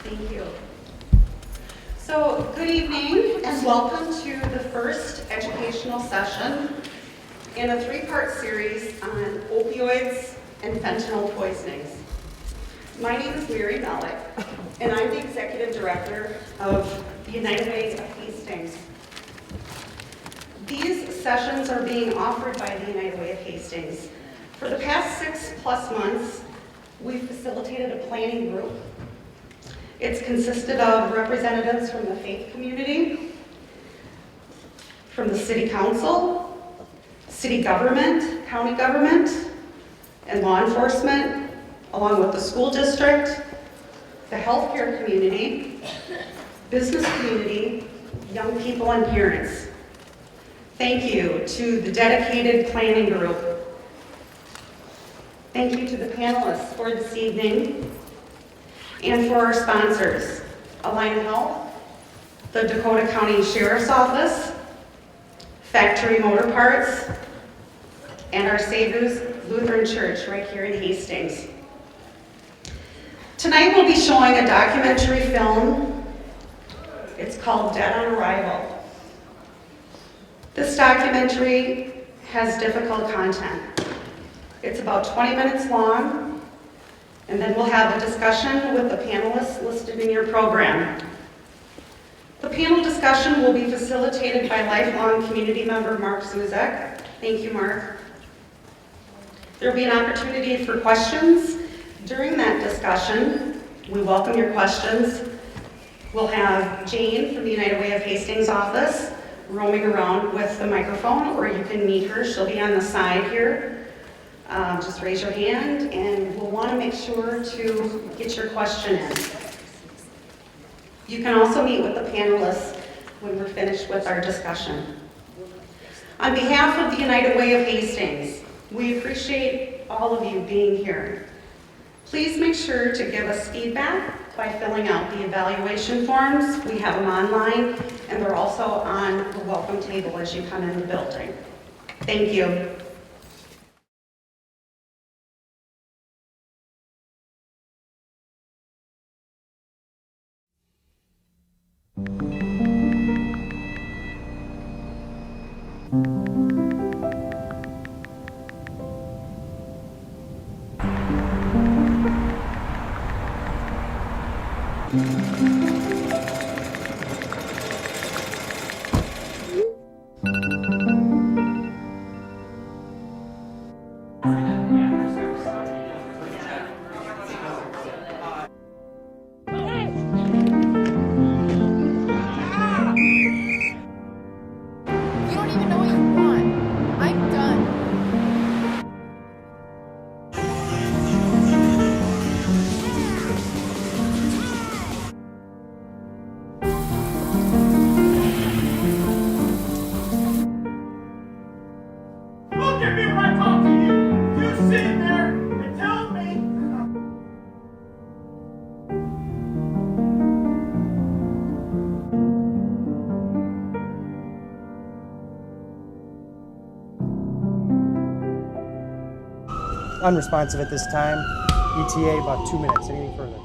Thank you. So, good evening and welcome to the first educational session in a three-part series on opioids and fentanyl poisonings. My name is Mary Malik, and I'm the Executive Director of the United Way of Hastings. These sessions are being offered by the United Way of Hastings. For the past 6+ months, we've facilitated a planning group. It's consisted of representatives from the faith community, from the city council, city government, county government, and law enforcement, along with the school district, the healthcare community, business community, young people, and parents. Thank you to the dedicated planning group. Thank you to the panelists for this evening and for our sponsors, Alina Health, the Dakota County Sheriff's Office, Factory Motor Parts, and our Savior's Lutheran Church right here in Hastings. Tonight we'll be showing a documentary film. It's called Dead on Arrival. This documentary has difficult content. It's about 20 minutes long, and then we'll have a discussion with the panelists listed in your program. The panel discussion will be facilitated by lifelong community member Mark Zuzek. Thank you, Mark. There will be an opportunity for questions during that discussion. We welcome your questions. We'll have Jane from the United Way of Hastings office roaming around with the microphone, or you can meet her. She'll be on the side here. Just raise your hand, and we'll want to make sure to get your question in. You can also meet with the panelists when we're finished with our discussion. On behalf of the United Way of Hastings, we appreciate all of you being here. Please make sure to give us feedback by filling out the evaluation forms. We have them online, and they're also on the welcome table as you come in the building. Thank you. Unresponsive at this time. ETA about 2 minutes. Anything further?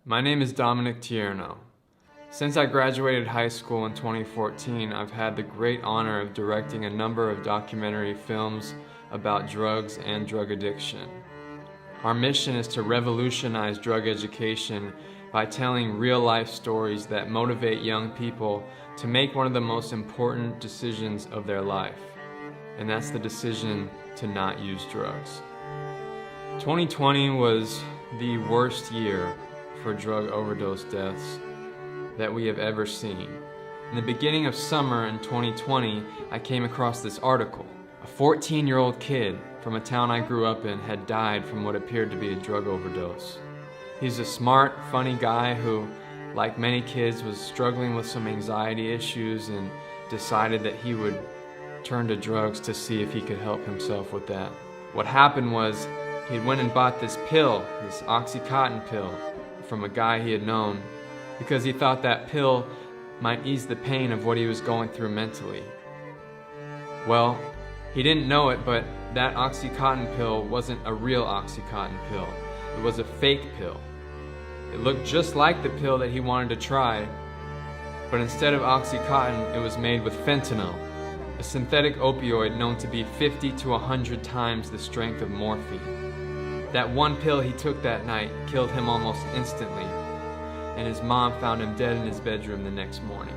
My name is Dominic Tierno. Since I graduated high school in 2014, I've had the great honor of directing a number of documentary films about drugs and drug addiction. Our mission is to revolutionize drug education by telling real-life stories that motivate young people to make one of the most important decisions of their life, and that's the decision to not use drugs. 2020 was the worst year for drug overdose deaths that we have ever seen. In the beginning of summer in 2020, I came across this article. A 14-year-old kid from a town I grew up in had died from what appeared to be a drug overdose. He's a smart, funny guy who, like many kids, was struggling with some anxiety issues and decided that he would turn to drugs to see if he could help himself with that. What happened was he went and bought this pill, this Oxycontin pill, from a guy he had known because he thought that pill might ease the pain of what he was going through mentally. Well, he didn't know it, but that Oxycontin pill wasn't a real Oxycontin pill. It was a fake pill. It looked just like the pill that he wanted to try, but instead of Oxycontin, it was made with fentanyl, a synthetic opioid known to be 50 to 100 times the strength of morphine. That one pill he took that night killed him almost instantly, and his mom found him dead in his bedroom the next morning.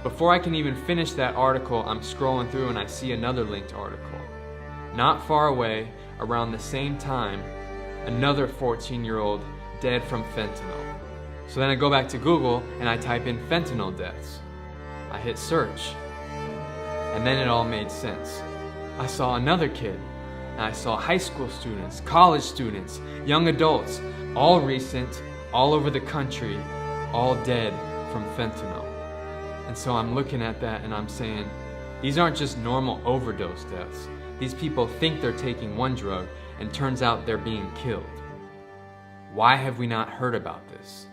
Before I can even finish that article, I'm scrolling through and I see another linked article. Not far away, around the same time, another 14-year-old dead from fentanyl. So then I go back to Google and I type in fentanyl deaths. I hit search, and then it all made sense. I saw another kid, and I saw high school students, college students, young adults, all recent, all over the country, all dead from fentanyl. And so I'm looking at that and I'm saying, these aren't just normal overdose deaths. These people think they're taking one drug and turns out they're being killed. Why have we not heard about this?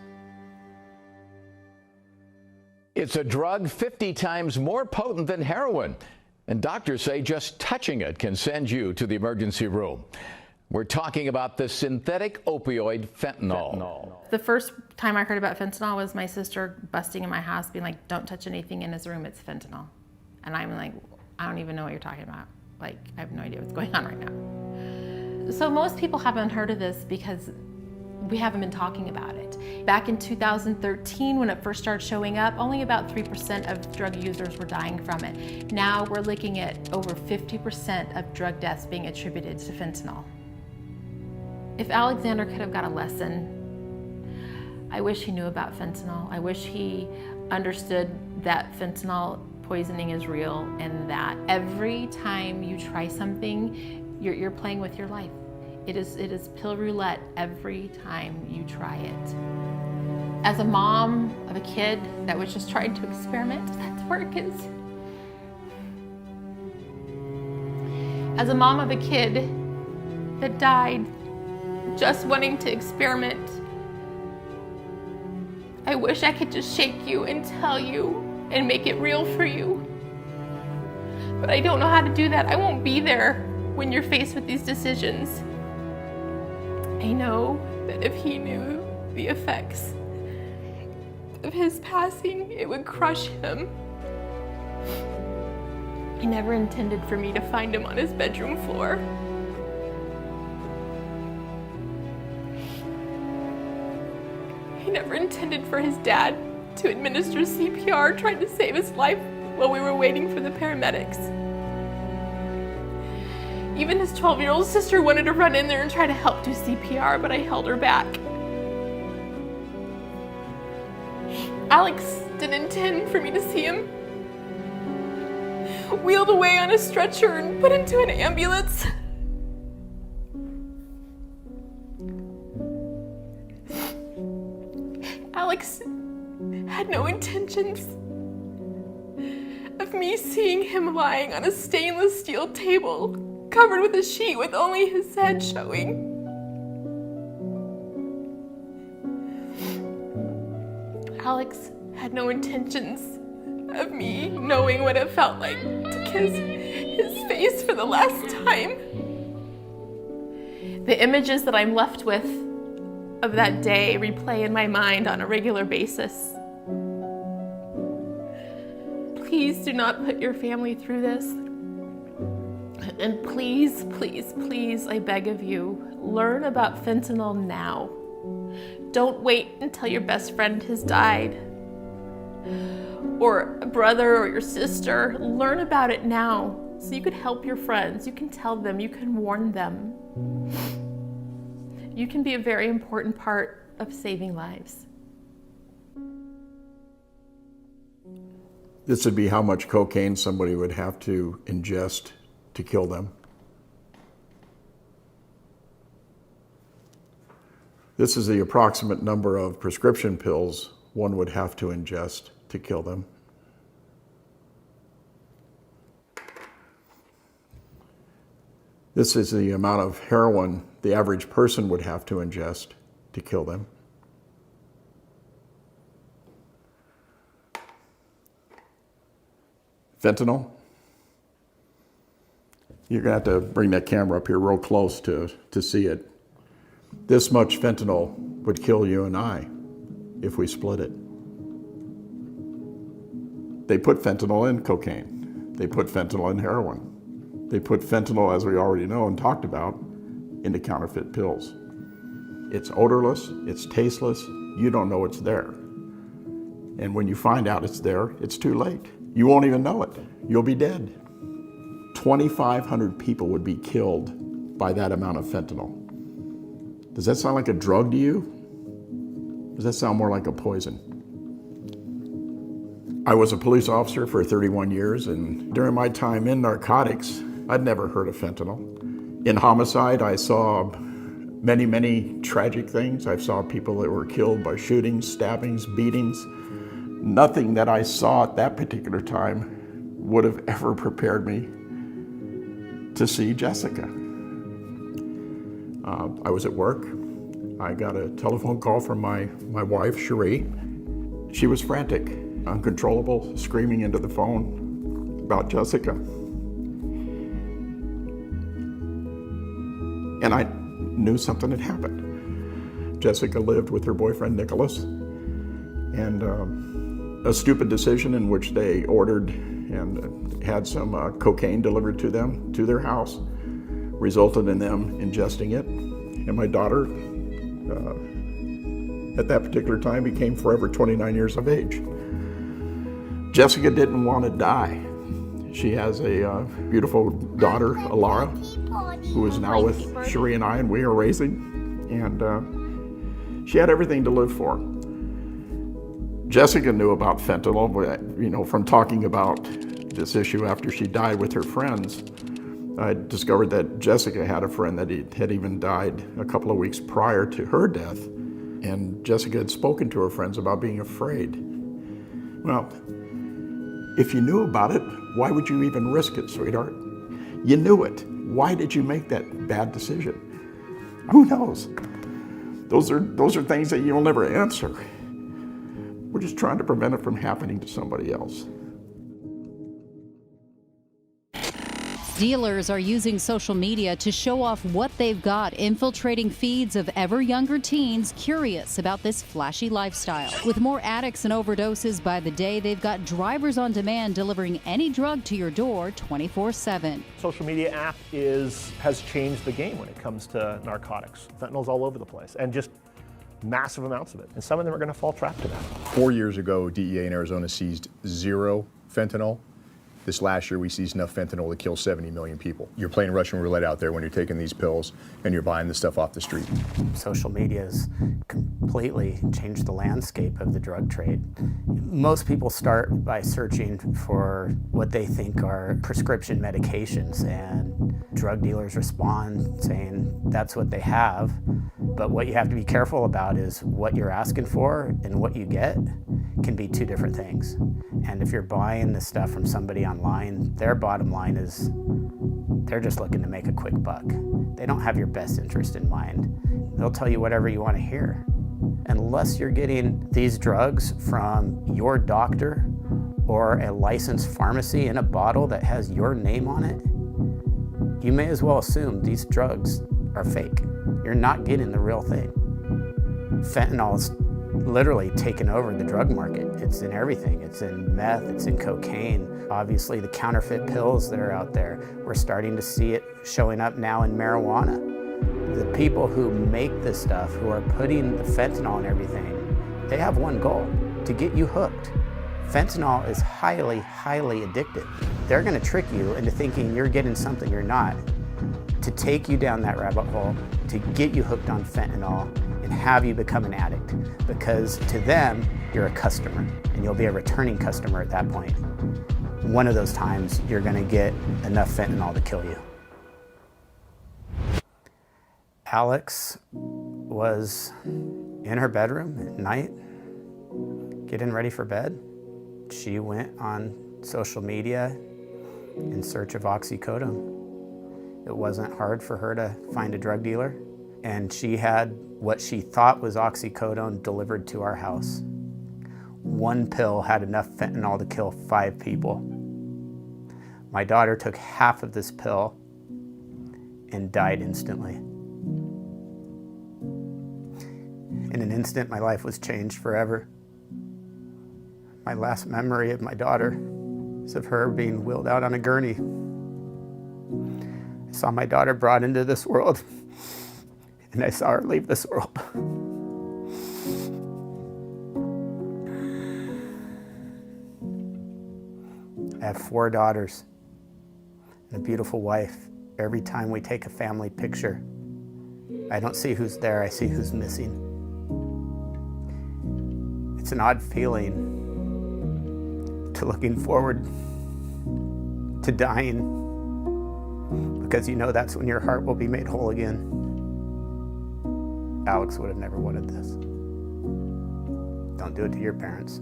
It's a drug 50 times more potent than heroin, and doctors say just touching it can send you to the emergency room. We're talking about the synthetic opioid fentanyl. The first time I heard about fentanyl was my sister busting in my house being like, don't touch anything in his room, it's fentanyl. And I'm like, I don't even know what you're talking about. Like, I have no idea what's going on right now. So most people haven't heard of this because we haven't been talking about it. Back in 2013, when it first started showing up, only about 3% of drug users were dying from it. Now we're looking at over 50% of drug deaths being attributed to fentanyl. If Alexander could have got a lesson, I wish he knew about fentanyl. I wish he understood that fentanyl poisoning is real and that every time you try something, you're playing with your life. It is pill roulette every time you try it. As a mom of a kid that was just trying to experiment, that's where it is. As a mom of a kid that died just wanting to experiment, I wish I could just shake you and tell you and make it real for you. But I don't know how to do that. I won't be there when you're faced with these decisions. I know that if he knew the effects of his passing, it would crush him. He never intended for me to find him on his bedroom floor. He never intended for his dad to administer CPR, trying to save his life while we were waiting for the paramedics. Even his 12-year-old sister wanted to run in there and try to help do CPR, but I held her back. Alex didn't intend for me to see him wheeled away on a stretcher and put into an ambulance. Alex had no intentions of me seeing him lying on a stainless steel table covered with a sheet with only his head showing. Alex had no intentions of me knowing what it felt like to kiss his face for the last time. The images that I'm left with of that day replay in my mind on a regular basis. Please do not put your family through this. And please, please, please, I beg of you, learn about fentanyl now. Don't wait until your best friend has died, or a brother or your sister. Learn about it now so you can help your friends. You can tell them, you can warn them. You can be a very important part of saving lives. This would be how much cocaine somebody would have to ingest to kill them. This is the approximate number of prescription pills one would have to ingest to kill them. This is the amount of heroin the average person would have to ingest to kill them. Fentanyl. You're gonna have to bring that camera up here real close to see it. This much fentanyl would kill you and I if we split it. They put fentanyl in cocaine. They put fentanyl in heroin. They put fentanyl, as we already know and talked about, into counterfeit pills. It's odorless, it's tasteless, you don't know it's there. And when you find out it's there, it's too late. You won't even know it. You'll be dead. 2,500 people would be killed by that amount of fentanyl. Does that sound like a drug to you? Does that sound more like a poison? I was a police officer for 31 years, and during my time in narcotics, I'd never heard of fentanyl. In homicide, I saw many, many tragic things. I saw people that were killed by shootings, stabbings, beatings. Nothing that I saw at that particular time would have ever prepared me to see Jessica. I was at work. I got a telephone call from my wife, Cherie. She was frantic, uncontrollable, screaming into the phone about Jessica. And I knew something had happened. Jessica lived with her boyfriend, Nicholas, and a stupid decision in which they ordered and had some cocaine delivered to them, to their house, resulted in them ingesting it. And my daughter, at that particular time, became forever 29 years of age. Jessica didn't want to die. She has a beautiful daughter, Alara, who is now with Cherie and I, and we are raising. And she had everything to live for. Jessica knew about fentanyl, from talking about this issue after she died with her friends. I discovered that Jessica had a friend that had even died a couple of weeks prior to her death, and Jessica had spoken to her friends about being afraid. Well, if you knew about it, why would you even risk it, sweetheart? You knew it. Why did you make that bad decision? Who knows? Those are things that you'll never answer. We're just trying to prevent it from happening to somebody else. Dealers are using social media to show off what they've got, infiltrating feeds of ever younger teens curious about this flashy lifestyle. With more addicts and overdoses by the day, they've got drivers on demand delivering any drug to your door 24/7. Social media app has changed the game when it comes to narcotics. Fentanyl's all over the place, and just massive amounts of it. And some of them are going to fall trap to that. 4 years ago, DEA in Arizona seized 0 fentanyl. This last year, we seized enough fentanyl to kill 70 million people. You're playing Russian roulette out there when you're taking these pills and you're buying this stuff off the street. Social media has completely changed the landscape of the drug trade. Most people start by searching for what they think are prescription medications, and drug dealers respond saying that's what they have. But what you have to be careful about is what you're asking for and what you get can be two different things. And if you're buying this stuff from somebody online, their bottom line is they're just looking to make a quick buck. They don't have your best interest in mind. They'll tell you whatever you want to hear. Unless you're getting these drugs from your doctor or a licensed pharmacy in a bottle that has your name on it, you may as well assume these drugs are fake. You're not getting the real thing. Fentanyl is literally taken over the drug market. It's in everything. It's in meth, it's in cocaine. Obviously the counterfeit pills that are out there, we're starting to see it showing up now in marijuana. The people who make this stuff, who are putting the fentanyl in everything, they have one goal: to get you hooked. Fentanyl is highly, highly addictive. They're gonna trick you into thinking you're getting something you're not, to take you down that rabbit hole, to get you hooked on fentanyl and have you become an addict. Because to them, you're a customer, and you'll be a returning customer at that point. One of those times, you're gonna get enough fentanyl to kill you. Alex was in her bedroom at night, getting ready for bed. She went on social media in search of oxycodone. It wasn't hard for her to find a drug dealer, and she had what she thought was oxycodone delivered to our house. One pill had enough fentanyl to kill 5 people. My daughter took half of this pill and died instantly. In an instant, my life was changed forever. My last memory of my daughter is of her being wheeled out on a gurney. I saw my daughter brought into this world, and I saw her leave this world. I have 4 daughters and a beautiful wife. Every time we take a family picture, I don't see who's there, I see who's missing. It's an odd feeling to looking forward to dying, because you know that's when your heart will be made whole again. Alex would have never wanted this. Don't do it to your parents.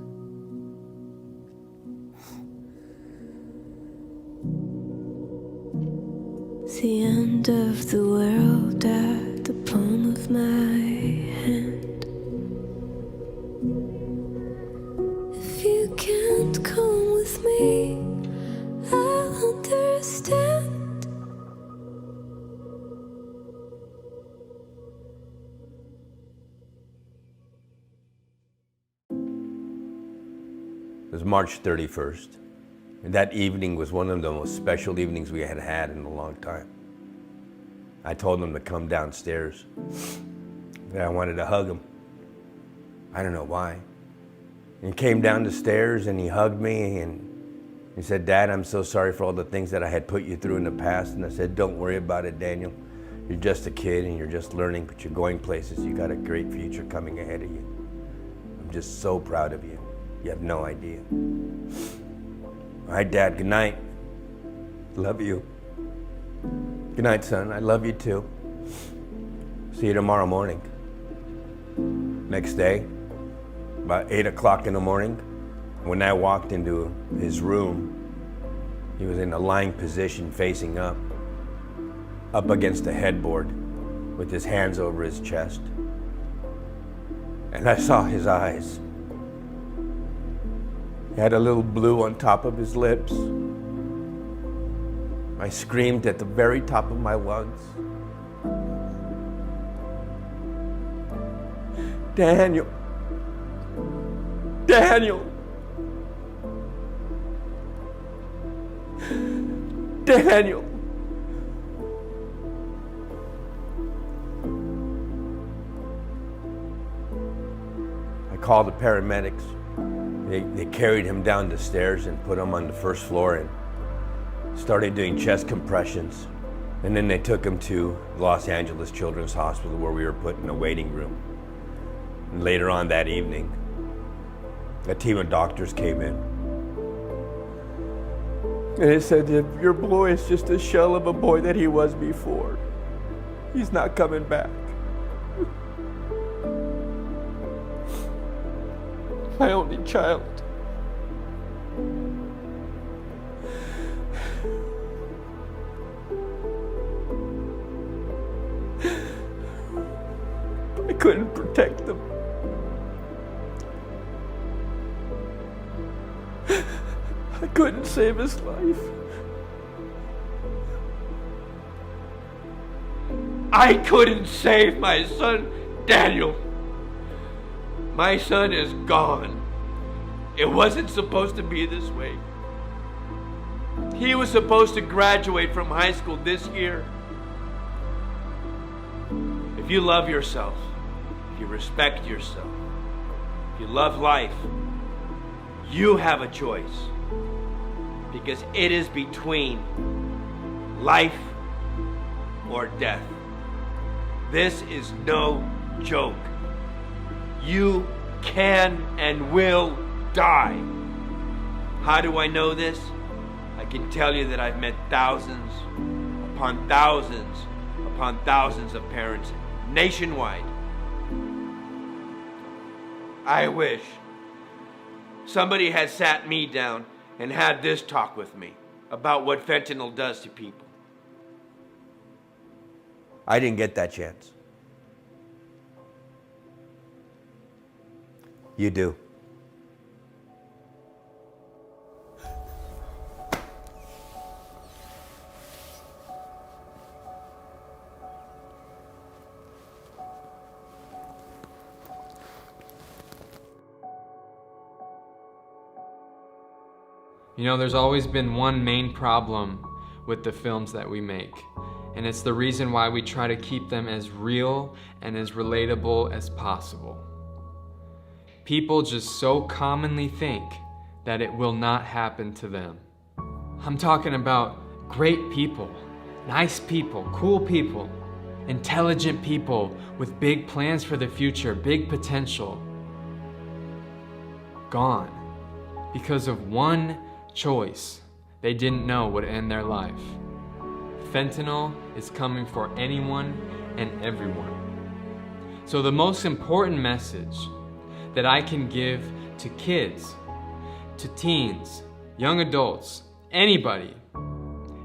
The end of the world at the palm of my hand. If you can't come with me, I'll understand. It was March 31st, and that evening was one of the most special evenings we had had in a long time. I told him to come downstairs, that I wanted to hug him. I don't know why. And he came down the stairs and he hugged me and he said, "Dad, I'm so sorry for all the things that I had put you through in the past." And I said, "Don't worry about it, Daniel. You're just a kid and you're just learning, but you're going places. You got a great future coming ahead of you. I'm just so proud of you. You have no idea." All right, Dad, good night. Love you. Good night, son. I love you too. See you tomorrow morning. Next day, about 8 o'clock in the morning, when I walked into his room, he was in a lying position facing up against the headboard with his hands over his chest. And I saw his eyes. He had a little blue on top of his lips. I screamed at the very top of my lungs, "Daniel! Daniel! Daniel!" I called the paramedics. They carried him down the stairs and put him on the first floor and started doing chest compressions. And then they took him to Los Angeles Children's Hospital, where we were put in a waiting room. And later on that evening, a team of doctors came in. And they said, "Your boy is just a shell of a boy that he was before. He's not coming back." My only child. I couldn't protect them. I couldn't save his life. I couldn't save my son, Daniel. My son is gone. It wasn't supposed to be this way. He was supposed to graduate from high school this year. If you love yourself, if you respect yourself, if you love life, you have a choice. Because it is between life or death. This is no joke. You can and will die. How do I know this? I can tell you that I've met thousands upon thousands upon thousands of parents nationwide. I wish somebody had sat me down and had this talk with me about what fentanyl does to people. I didn't get that chance. You do. You know, there's always been one main problem with the films that we make, and it's the reason why we try to keep them as real and as relatable as possible. People just so commonly think that it will not happen to them. I'm talking about great people, nice people, cool people, intelligent people with big plans for the future, big potential. Gone because of one choice they didn't know would end their life. Fentanyl is coming for anyone and everyone. So the most important message that I can give to kids, to teens, young adults, anybody,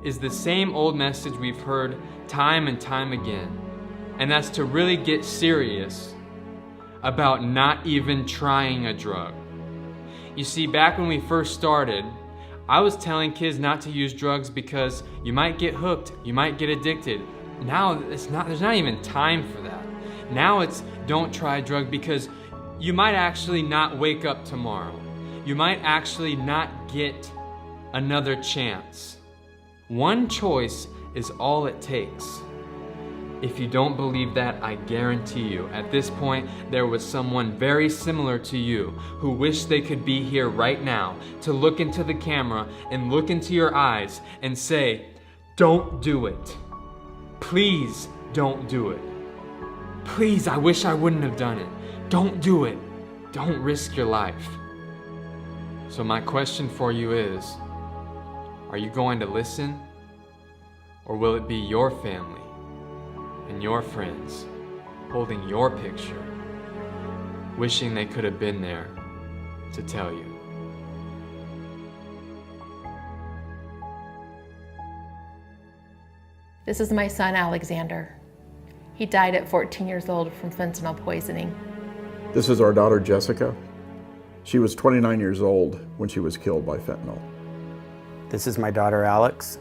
is the same old message we've heard time and time again, and that's to really get serious about not even trying a drug. You see, back when we first started, I was telling kids not to use drugs because you might get hooked, you might get addicted. Now there's not even time for that. Now it's don't try a drug because you might actually not wake up tomorrow. You might actually not get another chance. One choice is all it takes. If you don't believe that, I guarantee you, at this point, there was someone very similar to you who wished they could be here right now to look into the camera and look into your eyes and say, don't do it. Please don't do it. Please, I wish I wouldn't have done it. Don't do it. Don't risk your life. So my question for you is, are you going to listen? Or will it be your family and your friends holding your picture, wishing they could have been there to tell you? This is my son, Alexander. He died at 14 years old from fentanyl poisoning. This is our daughter, Jessica. She was 29 years old when she was killed by fentanyl. This is my daughter, Alex.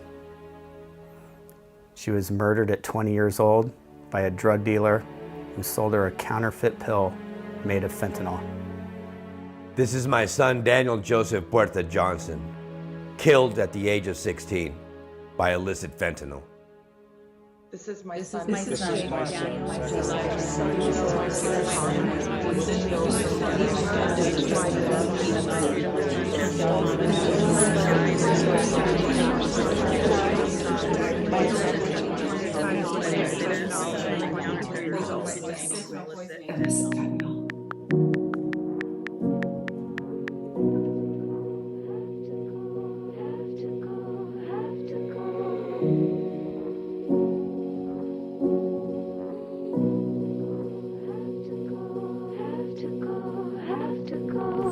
She was murdered at 20 years old by a drug dealer who sold her a counterfeit pill made of fentanyl. This is my son, Daniel Joseph Puerta Johnson, killed at the age of 16 by illicit fentanyl. This is my son.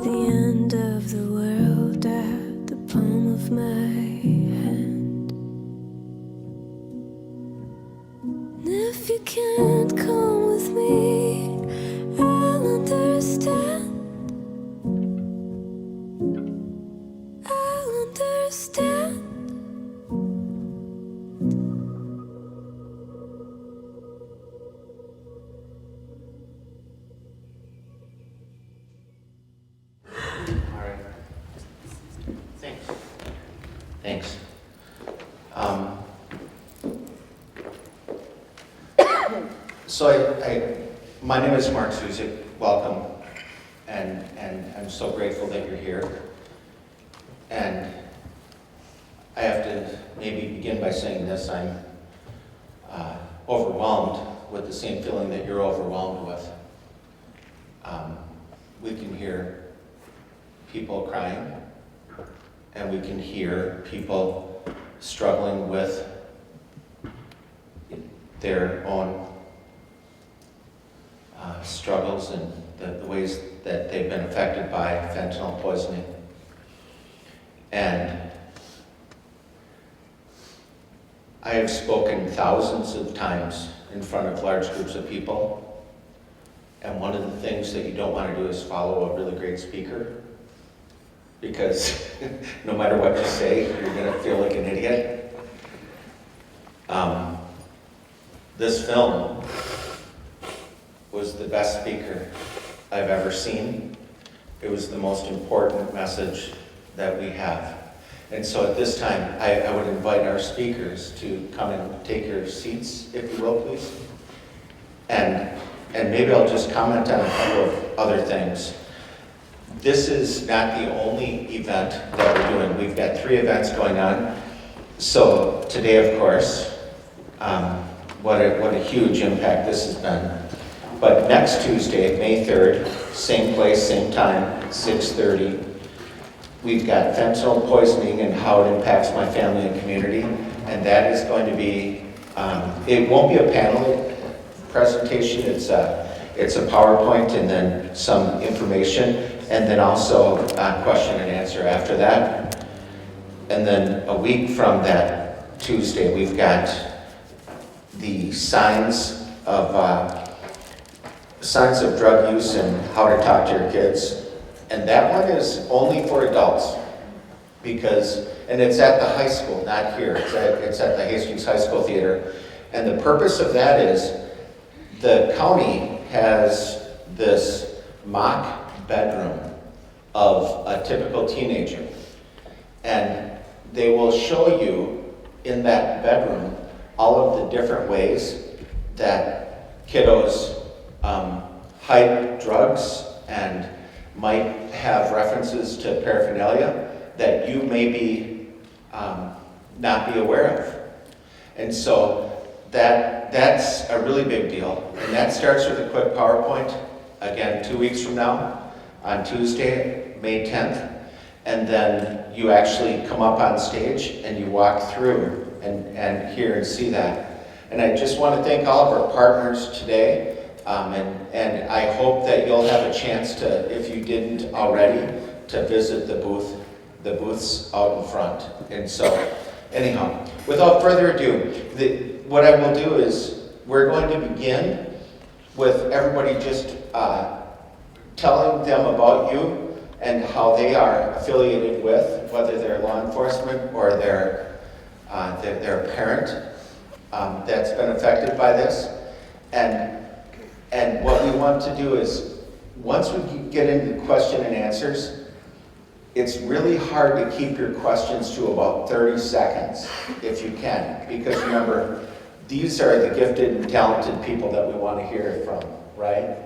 The end of the world at the palm of my hand. And if you can't come with me, I'll understand. I'll understand. Thanks. So my name is Mark Suzik. Welcome, and I'm so grateful that you're here. And I have to maybe begin by saying this: I'm overwhelmed with the same feeling that you're overwhelmed with. We can hear people crying, and we can hear people struggling with their own struggles and the ways that they've been affected by fentanyl poisoning. And I have spoken thousands of times in front of large groups of people, and one of the things that you don't want to do is follow a really great speaker, because no matter what you say, you're going to feel like an idiot. This film was the best speaker I've ever seen. It was the most important message that we have. And so at this time, I would invite our speakers to come and take your seats, if you will, please. And maybe I'll just comment on a couple of other things. This is not the only event that we're doing. We've got 3 events going on. So today, of course, what a huge impact this has been. But next Tuesday, May 3rd, same place, same time, 6:30, we've got fentanyl poisoning and how it impacts my family and community. And that is going to be, it won't be a panel presentation, it's a PowerPoint and then some information, and then also a question and answer after that. And then a week from that Tuesday, we've got the signs of drug use and how to talk to your kids. And that one is only for adults and it's at the high school, not here. It's at the Hastings High School Theater. And the purpose of that is the county has this mock bedroom of a typical teenager. And they will show you in that bedroom all of the different ways that kiddos hide drugs and might have references to paraphernalia that you may be not be aware of. And so that's a really big deal. And that starts with a quick PowerPoint, again, 2 weeks from now, on Tuesday, May 10th. And then you actually come up on stage and you walk through and hear and see that. And I just want to thank all of our partners today. And I hope that you'll have a chance to, if you didn't already, to visit the booths out in front. And so, anyhow, without further ado, what I will do is we're going to begin with everybody just telling them about you and how they are affiliated with, whether they're law enforcement or they're a parent that's been affected by this. And what we want to do is, once we get into question and answers, it's really hard to keep your questions to about 30 seconds, if you can. Because remember, these are the gifted and talented people that we want to hear from, right?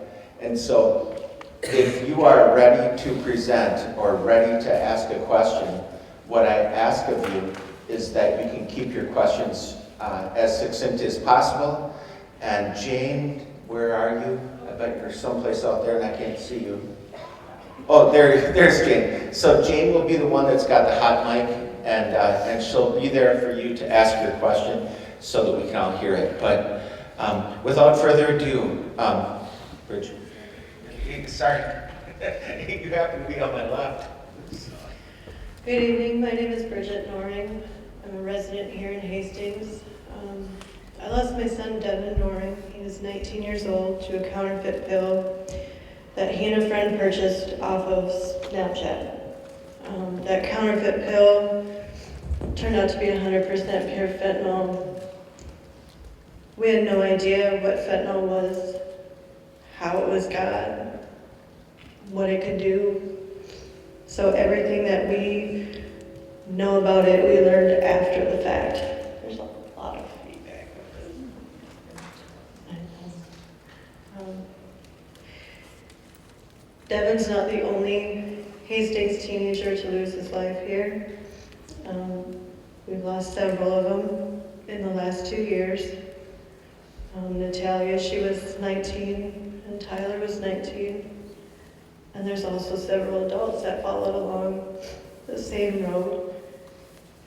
And so, if you are ready to present or ready to ask a question, what I ask of you is that you can keep your questions as succinct as possible. And Jane, where are you? I bet you're someplace out there and I can't see you. Oh, there's Jane. So Jane will be the one that's got the hot mic, and she'll be there for you to ask your question so that we can all hear it. But without further ado, Bridget. Sorry, you happen to be on my left. Good evening, my name is Bridget Noring. I'm a resident here in Hastings. I lost my son Devin Noring. He was 19 years old to a counterfeit pill that he and a friend purchased off of Snapchat. That counterfeit pill turned out to be 100% pure fentanyl. We had no idea what fentanyl was, how it was got, what it could do. So everything that we know about it, we learned after the fact. There's a lot of feedback. Devin's not the only Hastings teenager to lose his life here. We've lost several of them in the last 2 years. Natalia, she was 19, and Tyler was 19. And there's also several adults that followed along the same road.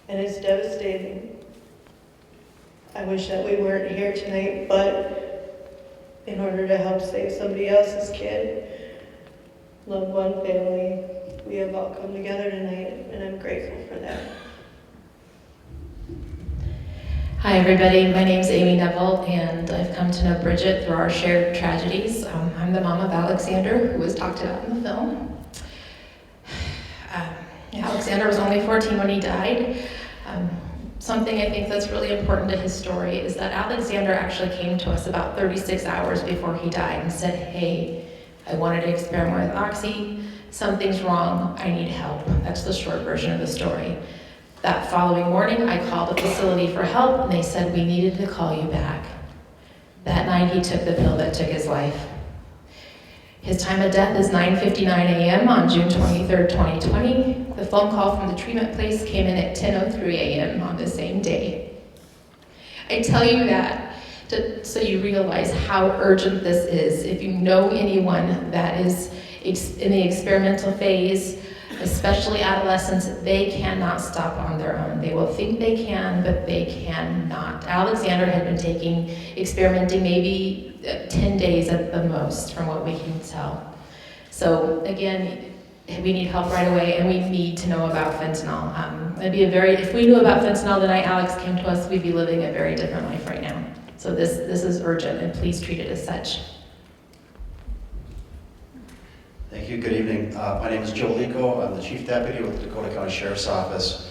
And it's devastating. I wish that we weren't here tonight, but in order to help save somebody else's kid, loved one, family, we have all come together tonight, and I'm grateful for that. Hi everybody, my name's Amy Neville, and I've come to know Bridget through our shared tragedies. I'm the mom of Alexander, who was talked about in the film. Alexander was only 14 when he died. Something I think that's really important to his story is that Alexander actually came to us about 36 hours before he died and said, hey, I wanted to experiment with Oxy, something's wrong, I need help. That's the short version of the story. That following morning, I called the facility for help, and they said we needed to call you back. That night, he took the pill that took his life. His time of death is 9:59 a.m. on June 23rd, 2020. The phone call from the treatment place came in at 10:03 a.m. on the same day. I tell you that so you realize how urgent this is. If you know anyone that is in the experimental phase, especially adolescents, they cannot stop on their own. They will think they can, but they cannot. Alexander had been experimenting maybe 10 days at the most, from what we can tell. So again, we need help right away, and we need to know about fentanyl. If we knew about fentanyl the night Alex came to us, we'd be living a very different life right now. So this is urgent, and please treat it as such. Thank you. Good evening. My name is Joe Lico. I'm the Chief Deputy with the Dakota County Sheriff's Office.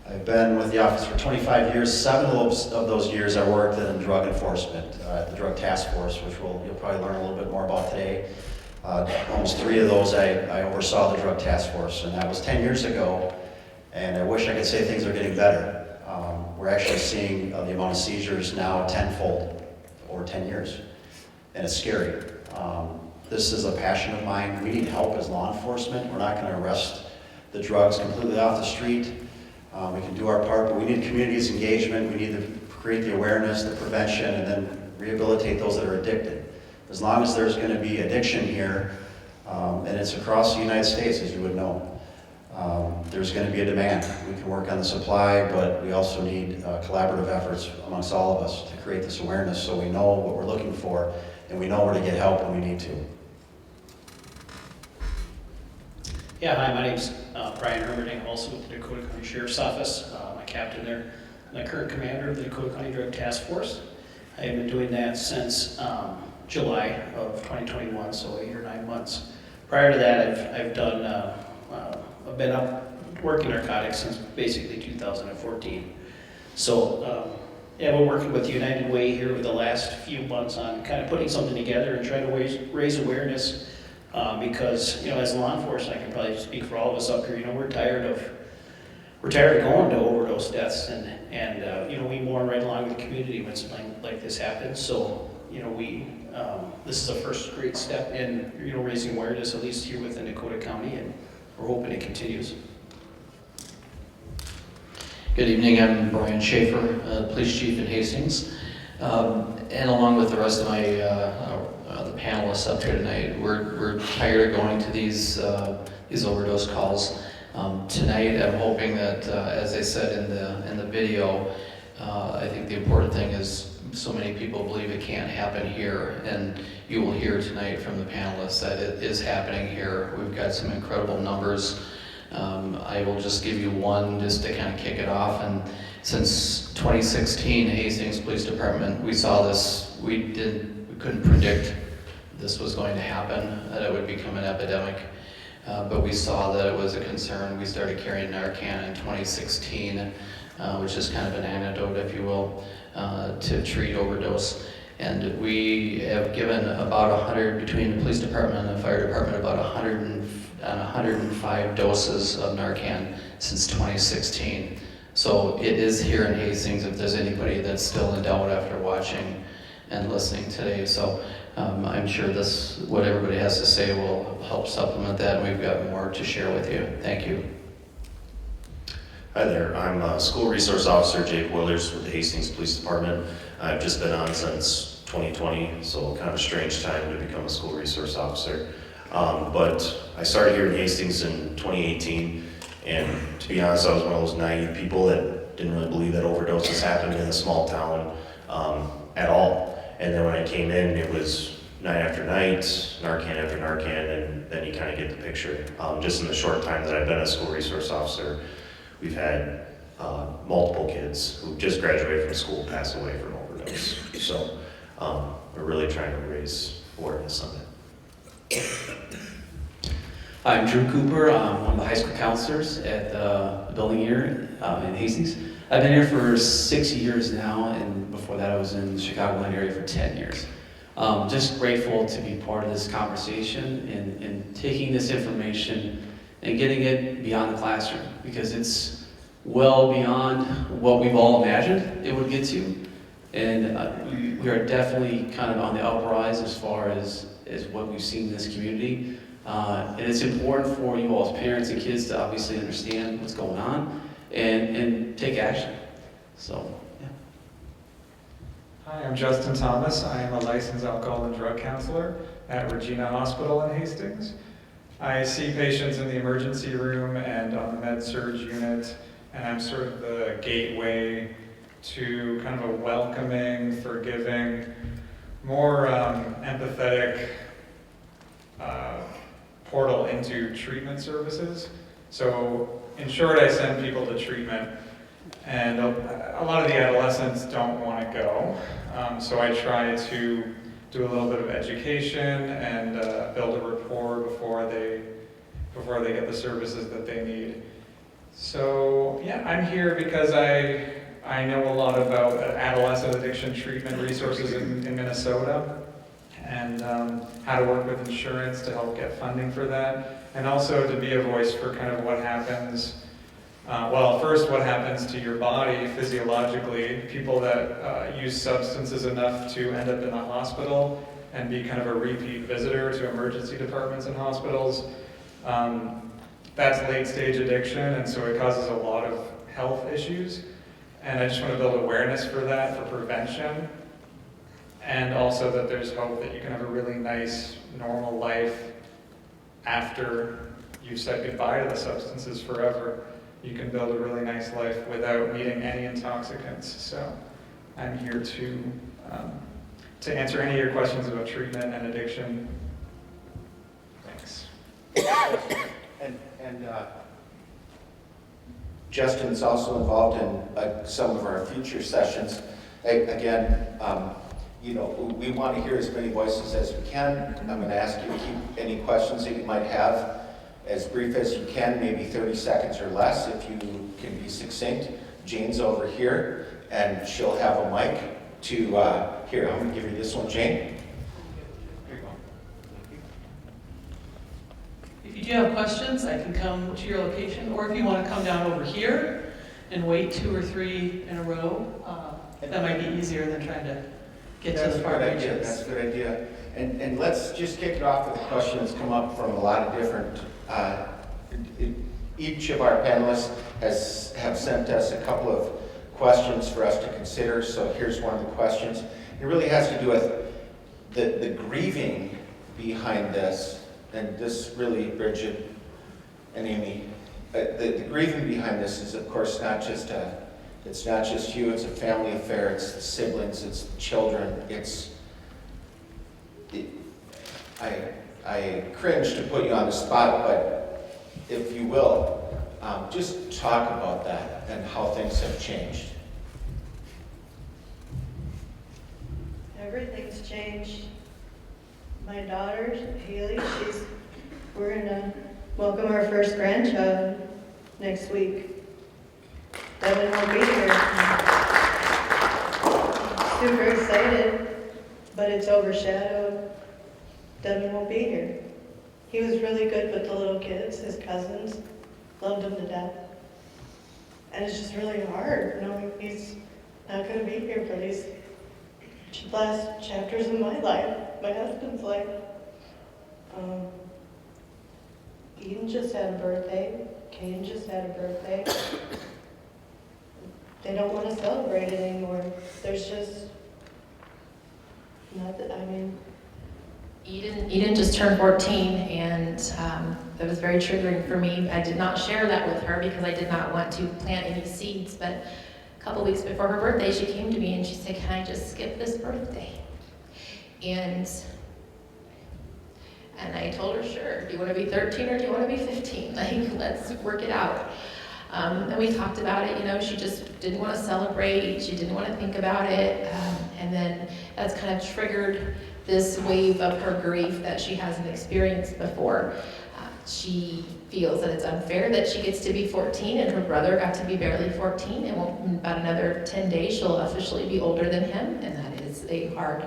I've been with the office for 25 years. 7 of those years I worked in drug enforcement at the Drug Task Force, which you'll probably learn a little bit more about today. Almost 3 of those I oversaw the Drug Task Force, and that was 10 years ago. And I wish I could say things are getting better. We're actually seeing the amount of seizures now tenfold over 10 years, and it's scary. This is a passion of mine. We need help as law enforcement. We're not going to arrest the drugs completely off the street. We can do our part, but we need community's engagement. We need to create the awareness, the prevention, and then rehabilitate those that are addicted. As long as there's going to be addiction here, and it's across the United States, as you would know, there's going to be a demand. We can work on the supply, but we also need collaborative efforts amongst all of us to create this awareness so we know what we're looking for and we know where to get help when we need to. Yeah, hi, my name's Brian Hermerding. I'm also with the Dakota County Sheriff's Office. I'm a captain there. I'm the current commander of the Dakota County Drug Task Force. I have been doing that since July of 2021, so 8 or 9 months. Prior to that, I've been up working narcotics since basically 2014. So yeah, we're working with United Way here with the last few months on kind of putting something together and trying to raise awareness because, you know, as law enforcement, I can probably speak for all of us up here, you know, we're tired of going to overdose deaths and you know, we mourn right along with the community when something like this happens. So, you know, this is a first great step in, you know, raising awareness, at least here within Dakota County, and we're hoping it continues. Good evening, I'm Brian Schaefer, Police Chief in Hastings. And along with the rest of my the panelists up here tonight, we're tired of going to these overdose calls. Tonight, I'm hoping that, as I said in the video, I think the important thing is so many people believe it can't happen here, and you will hear tonight from the panelists that it is happening here. We've got some incredible numbers. I will just give you one just to kind of kick it off. And since 2016, Hastings Police Department, we saw this. We couldn't predict this was going to happen, that it would become an epidemic. But we saw that it was a concern. We started carrying Narcan in 2016, which is kind of an antidote, if you will, to treat overdose. And we have given about 100, between the police department and the fire department, about 105 doses of Narcan since 2016. So it is here in Hastings if there's anybody that's still in doubt after watching and listening today. So I'm sure what everybody has to say will help supplement that, and we've got more to share with you. Thank you. Hi there, I'm School Resource Officer Jake Willers with the Hastings Police Department. I've just been on since 2020, so kind of a strange time to become a school resource officer. But I started here in Hastings in 2018, and to be honest, I was one of those naive people that didn't really believe that overdoses happened in a small town at all. And then when I came in, it was night after night, Narcan after Narcan, and then you kind of get the picture. Just in the short time that I've been a school resource officer, we've had multiple kids who just graduated from school pass away from overdose. So we're really trying to raise awareness on that. I'm Drew Cooper. I'm one of the high school counselors at the building here in Hastings. I've been here for 6 years now, and before that I was in the Chicagoland area for 10 years. Just grateful to be part of this conversation and taking this information and getting it beyond the classroom, because well beyond what we've all imagined it would get to. And we are definitely kind of on the uprise as far as what we've seen in this community. And it's important for you all as parents and kids to obviously understand what's going on and take action. So, yeah. Hi, I'm Justin Thomas. I am a licensed alcohol and drug counselor at Regina Hospital in Hastings. I see patients in the emergency room and on the med-surg unit, and I'm sort of the gateway to kind of a welcoming, forgiving, more empathetic portal into treatment services. So in short, I send people to treatment, and a lot of the adolescents don't want to go. So I try to do a little bit of education and build a rapport before they get the services that they need. So yeah, I'm here because I know a lot about adolescent addiction treatment resources in Minnesota, and how to work with insurance to help get funding for that, and also to be a voice for kind of what happens, well, first what happens to your body physiologically, people that use substances enough to end up in the hospital and be kind of a repeat visitor to emergency departments and hospitals. That's late stage addiction, and so it causes a lot of health issues. And I just want to build awareness for that, for prevention, and also that there's hope that you can have a really nice, normal life after you've said goodbye to the substances forever. You can build a really nice life without needing any intoxicants. So I'm here to answer any of your questions about treatment and addiction. Thanks. And Justin's also involved in some of our future sessions. Again, you know, we want to hear as many voices as we can. I'm going to ask you to keep any questions that you might have as brief as you can, maybe 30 seconds or less if you can be succinct. Jane's over here, and she'll have a mic to, here, I'm going to give you this one, Jane. If you do have questions, I can come to your location, or if you want to come down over here and wait 2 or 3 in a row, that might be easier than trying to get to the far reaches. That's a good idea. And let's just kick it off with a question that's come up from a lot of different, each of our panelists have sent us a couple of questions for us to consider. So here's one of the questions. It really has to do with the grieving behind this. And this really, Bridget and Amy, the grieving behind this is, of course, it's not just you, it's a family affair, it's the siblings, it's the children, I cringe to put you on the spot, but if you will, just talk about that and how things have changed. Everything's changed. My daughter, Haley, we're gonna welcome our first grandchild next week. Devin will be here. Super excited, but it's overshadowed. Devin won't be here. He was really good with the little kids, his cousins, loved him to death. And it's just really hard knowing he's not gonna be here for these last chapters of my life, my husband's life. Eden just had a birthday. Kane just had a birthday. They don't want to celebrate it anymore. There's just nothing, I mean. Eden just turned 14, and that was very triggering for me. I did not share that with her because I did not want to plant any seeds, but a couple weeks before her birthday, she came to me and she said, "Can I just skip this birthday?" And I told her, "Sure. Do you want to be 13 or do you want to be 15? Like, let's work it out." And we talked about it. You know, she just didn't want to celebrate. She didn't want to think about it. And then that's kind of triggered this wave of her grief that she hasn't experienced before. She feels that it's unfair that she gets to be 14 and her brother got to be barely 14, and in about another 10 days she'll officially be older than him, and that is a hard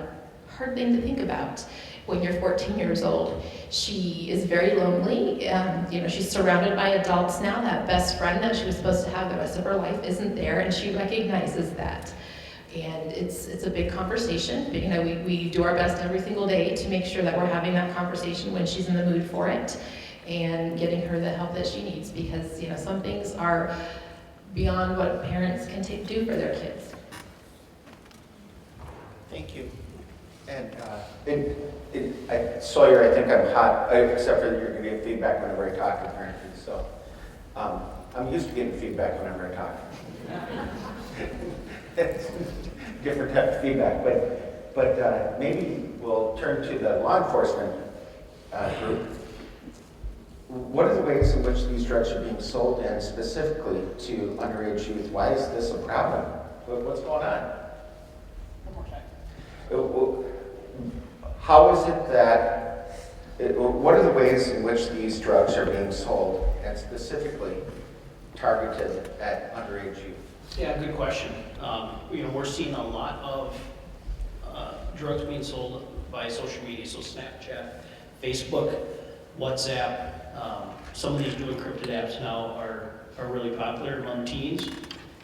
hard thing to think about when you're 14 years old. She is very lonely. You know, she's surrounded by adults now. That best friend that she was supposed to have the rest of her life isn't there, and she recognizes that. And it's a big conversation. But, you know, we do our best every single day to make sure that we're having that conversation when she's in the mood for it, and getting her the help that she needs, because, you know, some things are beyond what parents can do for their kids. Thank you. And Sawyer, I think I'm hot, except for that you're going to get feedback whenever I talk, apparently. So I'm used to getting feedback whenever I talk. Different type of feedback, but maybe we'll turn to the law enforcement group. What are the ways in which these drugs are being sold, and specifically to underage youth? Why is this a problem? What's going on? How is it that, what are the ways in which these drugs are being sold, and specifically targeted at underage youth? Yeah, good question. You know, we're seeing a lot of drugs being sold by social media, so Snapchat, Facebook, WhatsApp. Some of these new encrypted apps now are really popular among teens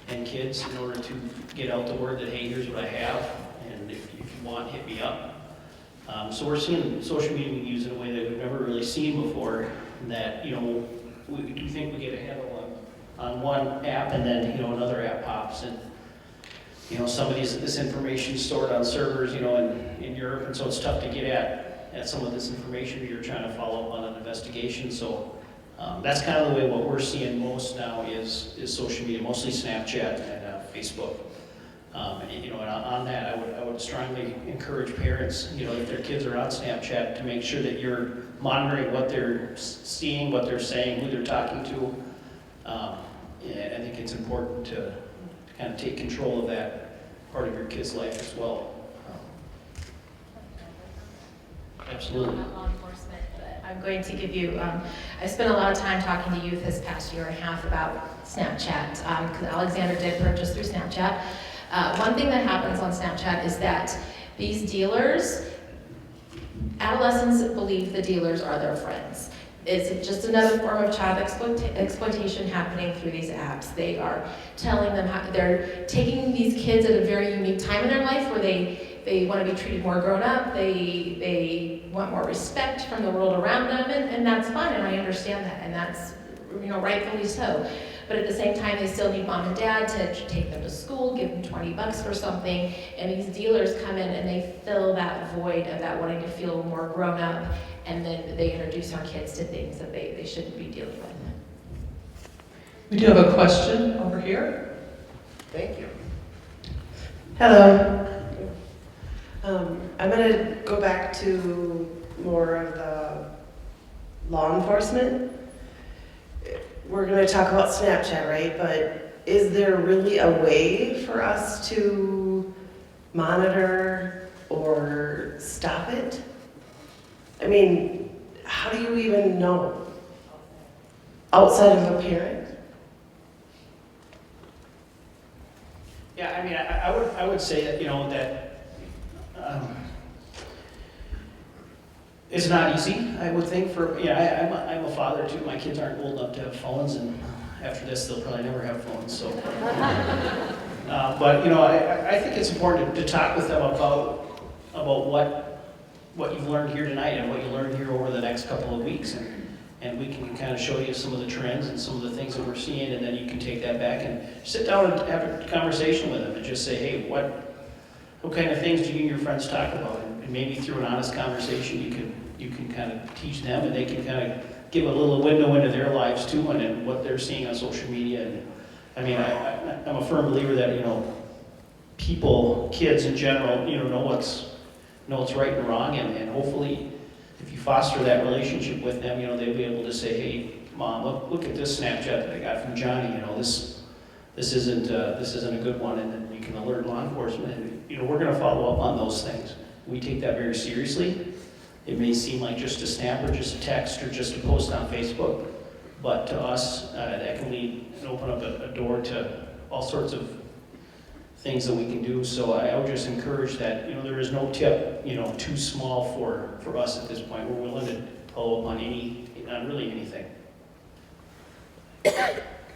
and kids in order to get out the word that, hey, here's what I have, and if you want, hit me up. So we're seeing social media being used in a way that we've never really seen before, and that, you know, we do think we get a handle on one app, and then, you know, another app pops, and, you know, some of this information is stored on servers, you know, in Europe, and so it's tough to get at some of this information when you're trying to follow up on an investigation. So that's kind of the way what we're seeing most now is social media, mostly Snapchat and Facebook. And, you know, and on that, I would strongly encourage parents, you know, if their kids are on Snapchat, to make sure that you're monitoring what they're seeing, what they're saying, who they're talking to. I think it's important to kind of take control of that part of your kid's life as well. Absolutely. Law enforcement, but I'm going to give you, I spent a lot of time talking to youth this past year and a half about Snapchat, because Alexander did purchase through Snapchat. One thing that happens on Snapchat is that these dealers, adolescents believe the dealers are their friends. It's just another form of child exploitation happening through these apps. They are telling them how they're taking these kids at a very unique time in their life where they want to be treated more grown up, they want more respect from the world around them, and that's fine, and I understand that, and that's, you know, rightfully so. But at the same time, they still need mom and dad to take them to school, give them $20 for something, and these dealers come in and they fill that void of that wanting to feel more grown up, and then they introduce our kids to things that they shouldn't be dealing with. We do have a question over here. Thank you. Hello. I'm going to go back to more of the law enforcement. We're going to talk about Snapchat, right? But is there really a way for us to monitor or stop it? I mean, how do you even know? Outside of a parent? Yeah, I mean, I would say that, you know, that it's not easy, I would think, for, yeah, I'm a father too. My kids aren't old enough to have phones, and after this, they'll probably never have phones, so. But, you know, I think it's important to talk with them about what you've learned here tonight and what you learned here over the next couple of weeks, and we can kind of show you some of the trends and some of the things that we're seeing, and then you can take that back and sit down and have a conversation with them and just say, hey, what kind of things do you and your friends talk about? And maybe through an honest conversation, you can kind of teach them, and they can kind of give a little window into their lives too, and what they're seeing on social media. And I mean, I'm a firm believer that, you know, people, kids in general, you know what's right and wrong, and hopefully, if you foster that relationship with them, you know, they'll be able to say, hey, Mom, look at this Snapchat that I got from Johnny. You know, this isn't a good one, and then you can alert law enforcement. And, you know, we're going to follow up on those things. We take that very seriously. It may seem like just a snap or just a text or just a post on Facebook, but to us, that can lead and open up a door to all sorts of things that we can do. So I would just encourage that, there is no tip, too small for us at this point. We're willing to follow up on really anything.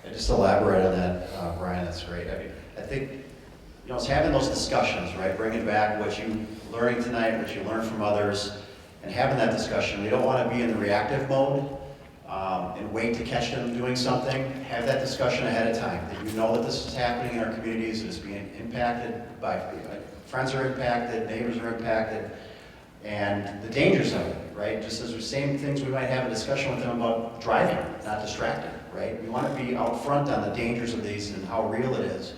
Just elaborate on that, Brian, that's great. I think, it's having those discussions, right? Bringing back what you learning tonight, what you learned from others, and having that discussion. We don't want to be in the reactive mode and wait to catch them doing something. Have that discussion ahead of time, that you know that this is happening in our communities, it is being impacted by, friends are impacted, neighbors are impacted, and the dangers of it, right? Just as the same things we might have a discussion with them about driving, not distracted, right? We want to be out front on the dangers of these and how real it is.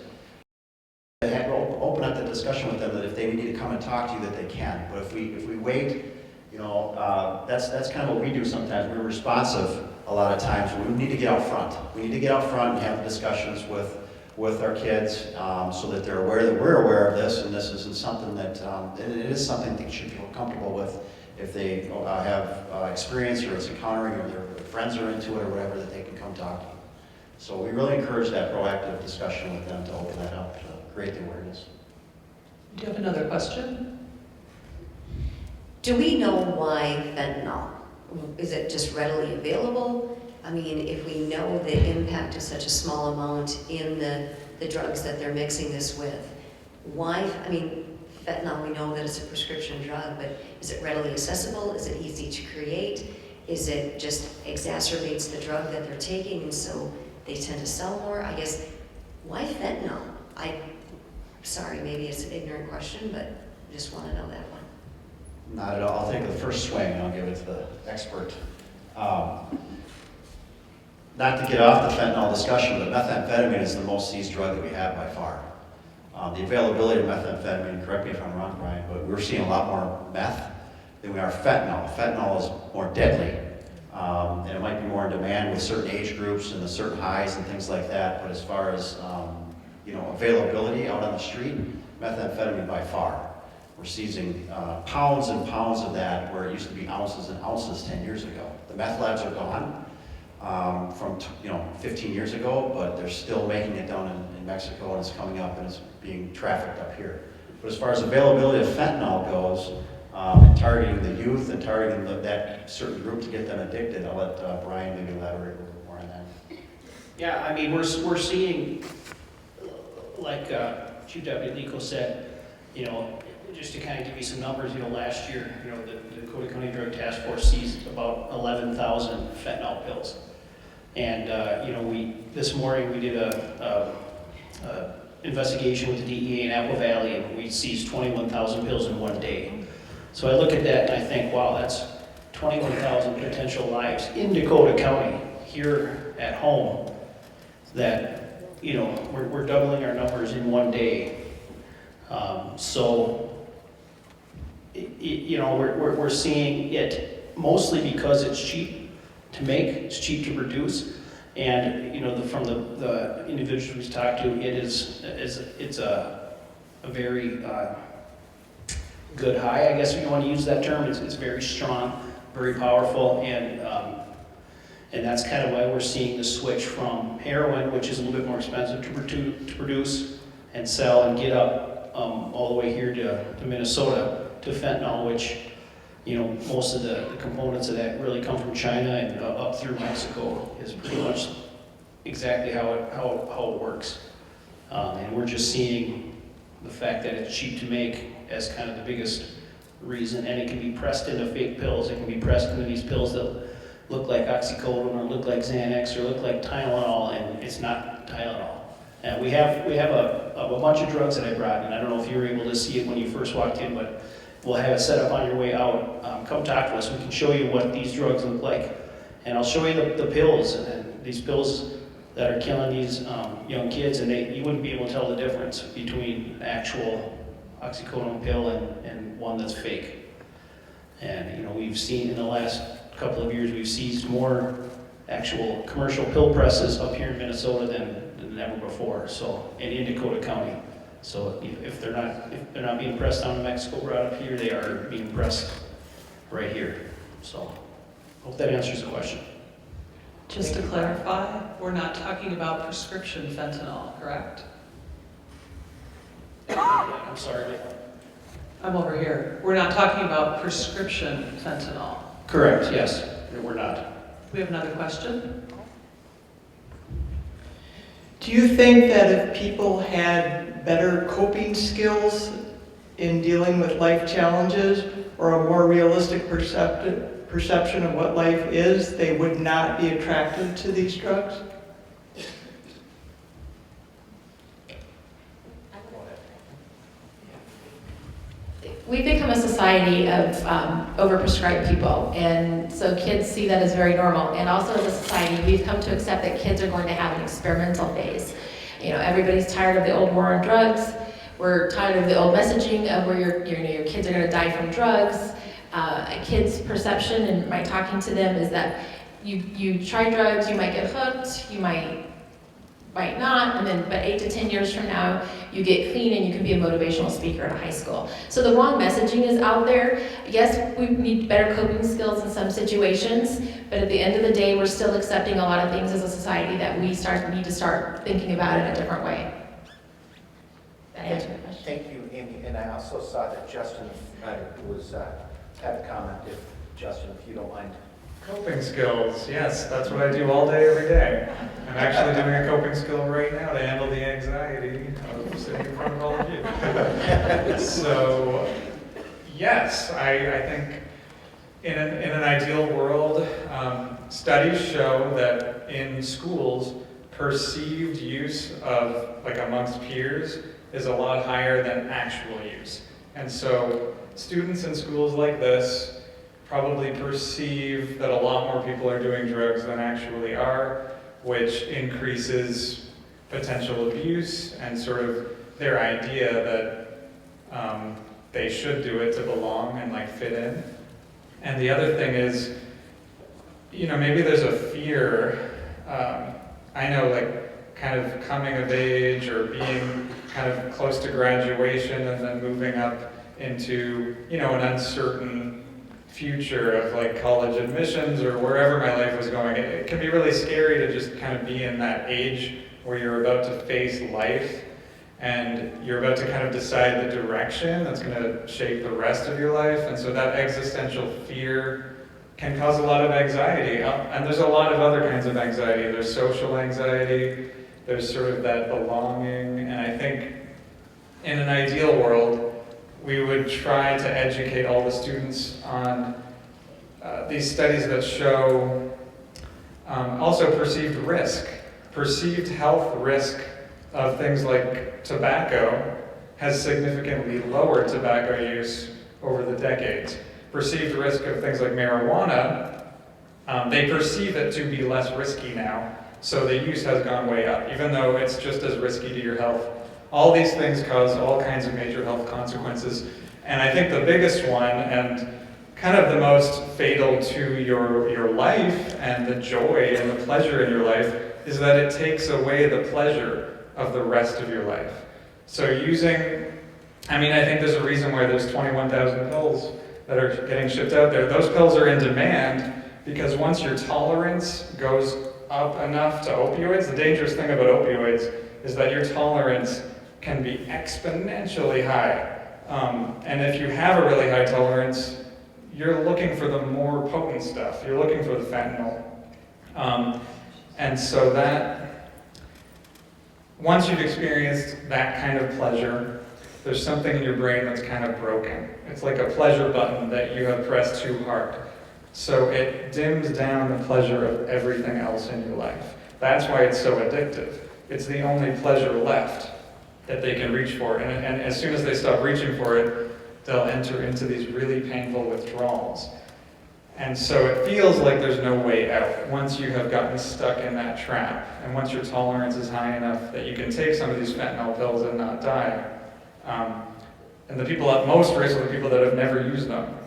Open up the discussion with them that if they need to come and talk to you, that they can. But if we wait, that's kind of what we do sometimes. We're responsive a lot of times. We need to get out front. We need to get out front and have the discussions with our kids so that they're aware that we're aware of this, and this isn't something that, and it is something they should feel comfortable with if they have experience or it's encountering or their friends are into it or whatever, that they can come talk to you. So we really encourage that proactive discussion with them to open that up, to create the awareness. Do you have another question? Do we know why fentanyl? Is it just readily available? I mean, if we know the impact of such a small amount in the drugs that they're mixing this with, why, fentanyl, we know that it's a prescription drug, but is it readily accessible? Is it easy to create? Is it just exacerbates the drug that they're taking and so they tend to sell more? I guess, why fentanyl? Sorry, maybe it's an ignorant question, but I just want to know that one. Not at all. I'll take the first swing and I'll give it to the expert. Not to get off the fentanyl discussion, but methamphetamine is the most seized drug that we have by far. The availability of methamphetamine, correct me if I'm wrong, Brian, but we're seeing a lot more meth than we are fentanyl. Fentanyl is more deadly, and it might be more in demand with certain age groups and the certain highs and things like that, but as far as availability out on the street, methamphetamine by far. We're seizing pounds and pounds of that where it used to be ounces and ounces 10 years ago. The meth labs are gone from 15 years ago, but they're still making it down in Mexico, and it's coming up and it's being trafficked up here. But as far as availability of fentanyl goes, and targeting the youth and targeting that certain group to get them addicted, I'll let Brian maybe elaborate a little bit more on that. Yeah, we're seeing, like Chief Deputy Lico said, just to kind of give you some numbers, last year, the Dakota County Drug Task Force seized about 11,000 fentanyl pills. And, this morning we did a investigation with the DEA in Apple Valley, and we seized 21,000 pills in one day. So I look at that and I think, wow, that's 21,000 potential lives in Dakota County, here at home, that, we're doubling our numbers in one day. We're seeing it mostly because it's cheap to make, it's cheap to produce, and from the individuals we've talked to, it's a very good high, I guess if you want to use that term. It's very strong, very powerful, and that's kind of why we're seeing the switch from heroin, which is a little bit more expensive to produce and sell and get up all the way here to Minnesota, to fentanyl, which, most of the components of that really come from China and up through Mexico, is pretty much exactly how it works. And we're just seeing the fact that it's cheap to make as kind of the biggest reason, and it can be pressed into fake pills. It can be pressed into these pills that look like oxycodone or look like Xanax or look like Tylenol, and it's not Tylenol. We have a bunch of drugs that I brought, and I don't know if you were able to see it when you first walked in, but we'll have it set up on your way out. Come talk to us. We can show you what these drugs look like, and I'll show you the pills, and these pills that are killing these young kids, and you wouldn't be able to tell the difference between actual oxycodone pill and one that's fake. And we've seen in the last couple of years, we've seized more actual commercial pill presses up here in Minnesota than ever before. So, and in Dakota County. So if they're not being pressed down in Mexico, brought up here, they are being pressed right here. So, hope that answers the question. Just to clarify, we're not talking about prescription fentanyl, correct? I'm sorry. I'm over here. We're not talking about prescription fentanyl. Correct, yes, we're not. We have another question. Do you think that if people had better coping skills in dealing with life challenges or a more realistic perception of what life is, they would not be attracted to these drugs? We've become a society of overprescribed people, and so kids see that as very normal. And also as a society, we've come to accept that kids are going to have an experimental phase. You know, everybody's tired of the old war on drugs. We're tired of the old messaging of where your kids are going to die from drugs. A kid's perception, and my talking to them, is that you try drugs, you might get hooked, you might not, and then but 8 to 10 years from now, you get clean and you can be a motivational speaker in a high school. So the wrong messaging is out there. Yes, we need better coping skills in some situations, but at the end of the day, we're still accepting a lot of things as a society that we need to start thinking about in a different way. That answer your question? Thank you, Amy. And I also saw that Justin had a comment. If Justin, if you don't mind. Coping skills, yes, that's what I do all day, every day. I'm actually doing a coping skill right now to handle the anxiety of sitting in front of all of you. So, yes, I think in an ideal world, studies show that in schools, perceived use of, like amongst peers, is a lot higher than actual use. And so, students in schools like this probably perceive that a lot more people are doing drugs than actually are, which increases potential abuse and sort of their idea that they should do it to belong and like fit in. And the other thing is, you know, maybe there's a fear, I know like kind of coming of age or being kind of close to graduation and then moving up into, you know, an uncertain future of like college admissions or wherever my life was going. It can be really scary to just kind of be in that age where you're about to face life and you're about to kind of decide the direction that's going to shape the rest of your life. And so that existential fear can cause a lot of anxiety. And there's a lot of other kinds of anxiety. There's social anxiety, there's sort of that belonging, and I think in an ideal world, we would try to educate all the students on these studies that show also perceived risk. Perceived health risk of things like tobacco has significantly lowered tobacco use over the decades. Perceived risk of things like marijuana, they perceive it to be less risky now, so the use has gone way up, even though it's just as risky to your health. All these things cause all kinds of major health consequences. And I think the biggest one, and kind of the most fatal to your life and the joy and the pleasure in your life, is that it takes away the pleasure of the rest of your life. So I think there's a reason why there's 21,000 pills that are getting shipped out there. Those pills are in demand because once your tolerance goes up enough to opioids, the dangerous thing about opioids is that your tolerance can be exponentially high. And if you have a really high tolerance, you're looking for the more potent stuff. You're looking for the fentanyl. And so that, once you've experienced that kind of pleasure, there's something in your brain that's kind of broken. It's like a pleasure button that you have pressed too hard. So it dims down the pleasure of everything else in your life. That's why it's so addictive. It's the only pleasure left that they can reach for. And as soon as they stop reaching for it, they'll enter into these really painful withdrawals. And so it feels like there's no way out once you have gotten stuck in that trap. And once your tolerance is high enough that you can take some of these fentanyl pills and not die. And the people at most risk are the people that have never used them,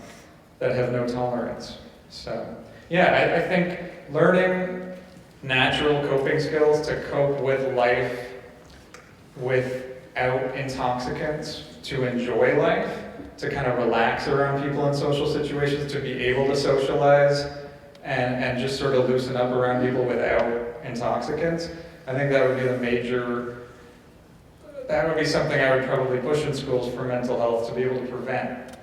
that have no tolerance. So, yeah, I think learning natural coping skills to cope with life without intoxicants, to enjoy life, to kind of relax around people in social situations, to be able to socialize and just sort of loosen up around people without intoxicants. I think that would be that would be something I would probably push in schools for mental health, to be able to prevent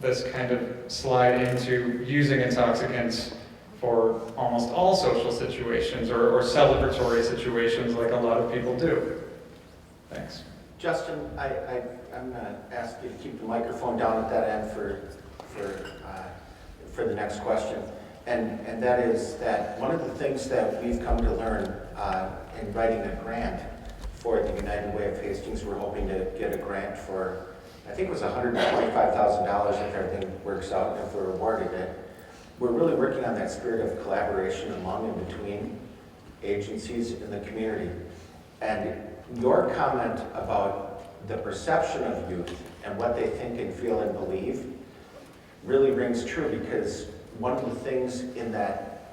this kind of slide into using intoxicants for almost all social situations or celebratory situations like a lot of people do. Thanks. Justin, I'm going to ask you to keep the microphone down at that end for the next question. And that is that one of the things that we've come to learn in writing a grant for the United Way of Hastings, we're hoping to get a grant for, I think it was $125,000 if everything works out, and if we're awarded it. We're really working on that spirit of collaboration among and between agencies in the community. And your comment about the perception of youth and what they think and feel and believe really rings true, because one of the things in that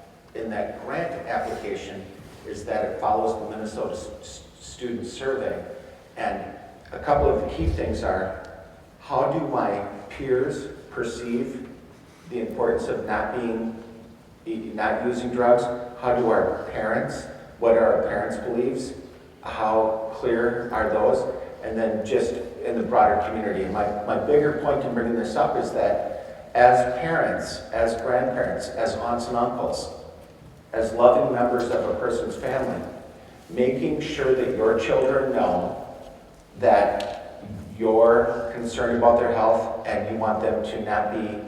grant application is that it follows the Minnesota Student Survey. And a couple of the key things are, how do my peers perceive the importance of not using drugs? How do our parents, what are our parents' beliefs? How clear are those? And then just in the broader community. And my bigger point in bringing this up is that as parents, as grandparents, as aunts and uncles, as loving members of a person's family, making sure that your children know that you're concerned about their health and you want them to not be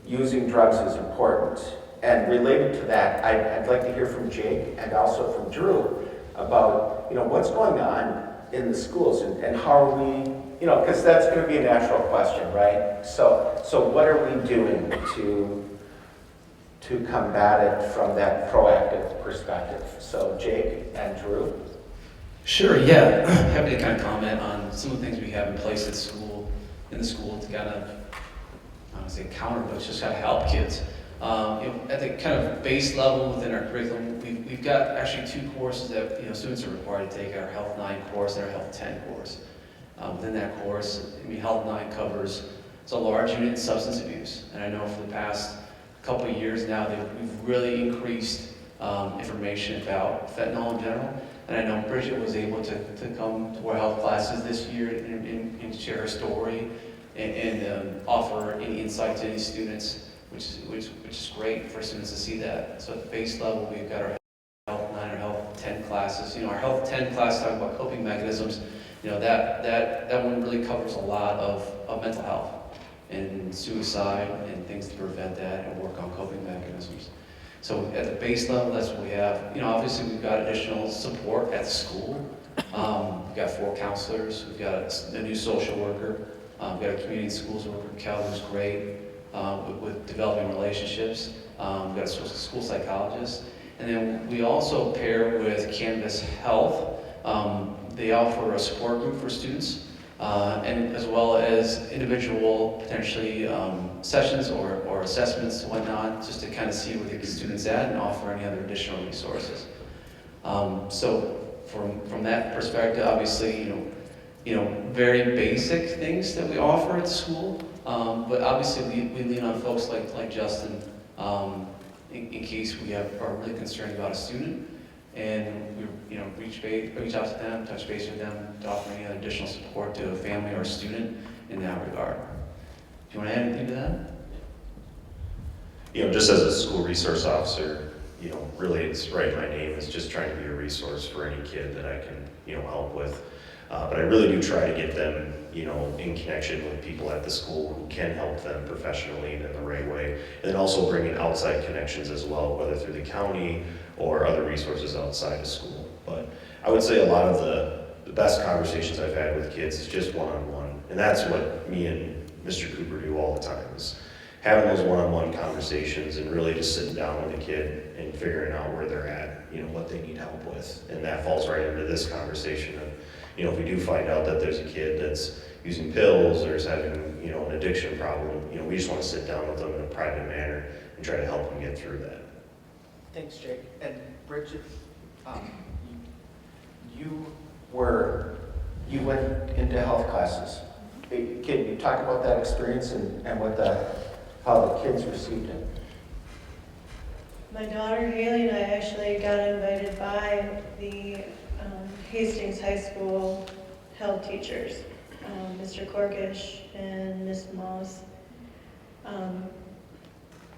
using drugs is important. And related to that, I'd like to hear from Jake and also from Drew about, what's going on in the schools and how are we, because that's going to be a natural question, right? So what are we doing to combat it from that proactive perspective? So Jake and Drew. Sure, yeah. Happy to kind of comment on some of the things we have in place in the school to kind of, I don't want to say counter, but just kind of help kids. At the kind of base level within our curriculum, we've got actually 2 courses that students are required to take: our Health 9 course and our Health 10 course. Within that course, Health 9 covers, it's a large unit in substance abuse, and I know for the past couple of years now that we've really increased information about fentanyl in general. And I know Bridget was able to come to our health classes this year and share her story and offer any insight to any students, which is great for students to see that. So at the base level, we've got our Health 9 or Health 10 classes. Our Health 10 class talking about coping mechanisms. That one really covers a lot of mental health and suicide and things to prevent that and work on coping mechanisms. So at the base level, that's what we have. Obviously we've got additional support at the school. We've got 4 counselors. We've got a new social worker. We've got a community schools worker, Cal, who's great with developing relationships. We've got a school psychologist. And then we also pair with Canvas Health. They offer a support group for students, and as well as individual potentially sessions or assessments and whatnot, just to kind of see where the students at and offer any other additional resources. So from that perspective, obviously, very basic things that we offer at the school, but obviously we lean on folks like Justin in case we are really concerned about a student, and we reach out to them, touch base with them to offer any additional support to a family or a student in that regard. Do you want to add anything to that? Just as a school resource officer, really it's right in my name. It's just trying to be a resource for any kid that I can, help with. But I really do try to get them, in connection with people at the school who can help them professionally and in the right way. And then also bring in outside connections as well, whether through the county or other resources outside of school. But I would say a lot of the best conversations I've had with kids is just one-on-one. And that's what me and Mr. Cooper do all the time, is having those one-on-one conversations and really just sitting down with a kid and figuring out where they're at, what they need help with. And that falls right into this conversation of, if we do find out that there's a kid that's using pills or is having, an addiction problem, we just want to sit down with them in a private manner and try to help them get through that. Thanks, Jake. And Bridget, you went into health classes. Can you talk about that experience and how the kids received it? My daughter Haley and I actually got invited by the Hastings High School health teachers, Mr. Corkish and Miss Moss.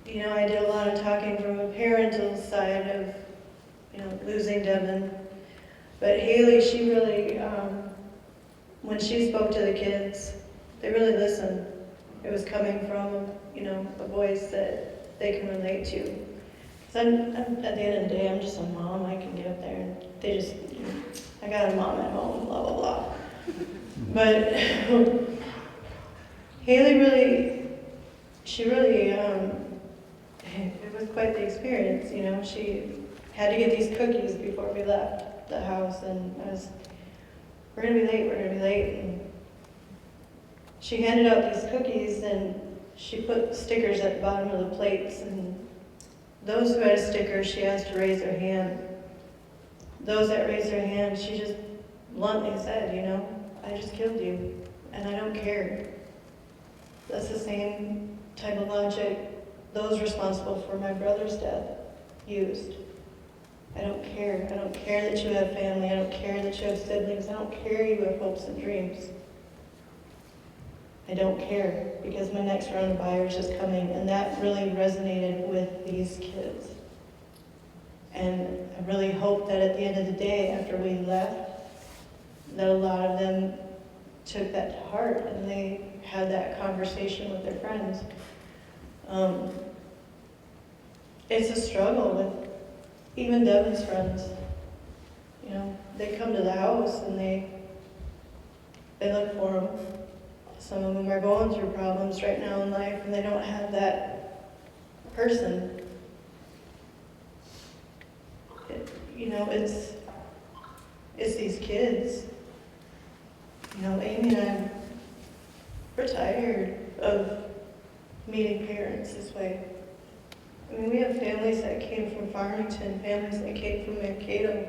You know, I did a lot of talking from a parental side of, you know, losing Devin. But Haley, she really, when she spoke to the kids, they really listened. It was coming from, you know, a voice that they can relate to. Because I'm, at the end of the day, I'm just a mom. I can get up there and they just, you know, I got a mom at home, blah, blah, blah. But Haley really, she really, it was quite the experience, you know. She had to get these cookies before we left the house, and I was, we're gonna be late, and she handed out these cookies, and she put stickers at the bottom of the plates, and those who had a sticker, she asked to raise their hand. Those that raised their hand, she just bluntly said, you know, I just killed you, and I don't care. That's the same type of logic those responsible for my brother's death used. I don't care. I don't care that you have family. I don't care that you have siblings. I don't care you have hopes and dreams. I don't care, because my next round of buyers is coming, and that really resonated with these kids. And I really hope that at the end of the day, after we left, that a lot of them took that to heart and they had that conversation with their friends. It's a struggle with even Devin's friends. You know, they come to the house and they look for him. Some of them are going through problems right now in life and they don't have that person. You know, it's these kids. You know, Amy and I, we're tired of meeting parents this way. I mean, we have families that came from Farmington, families that came from Mankato.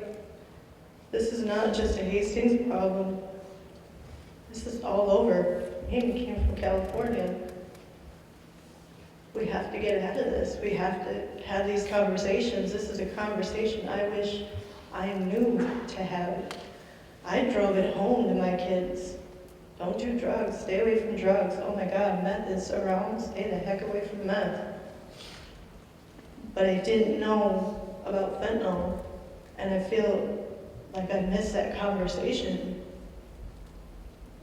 This is not just a Hastings problem. This is all over. Amy came from California. We have to get ahead of this. We have to have these conversations. This is a conversation I wish I knew to have. I drove it home to my kids. Don't do drugs. Stay away from drugs. Oh my God, meth is around. Stay the heck away from meth. But I didn't know about fentanyl, and I feel like I missed that conversation.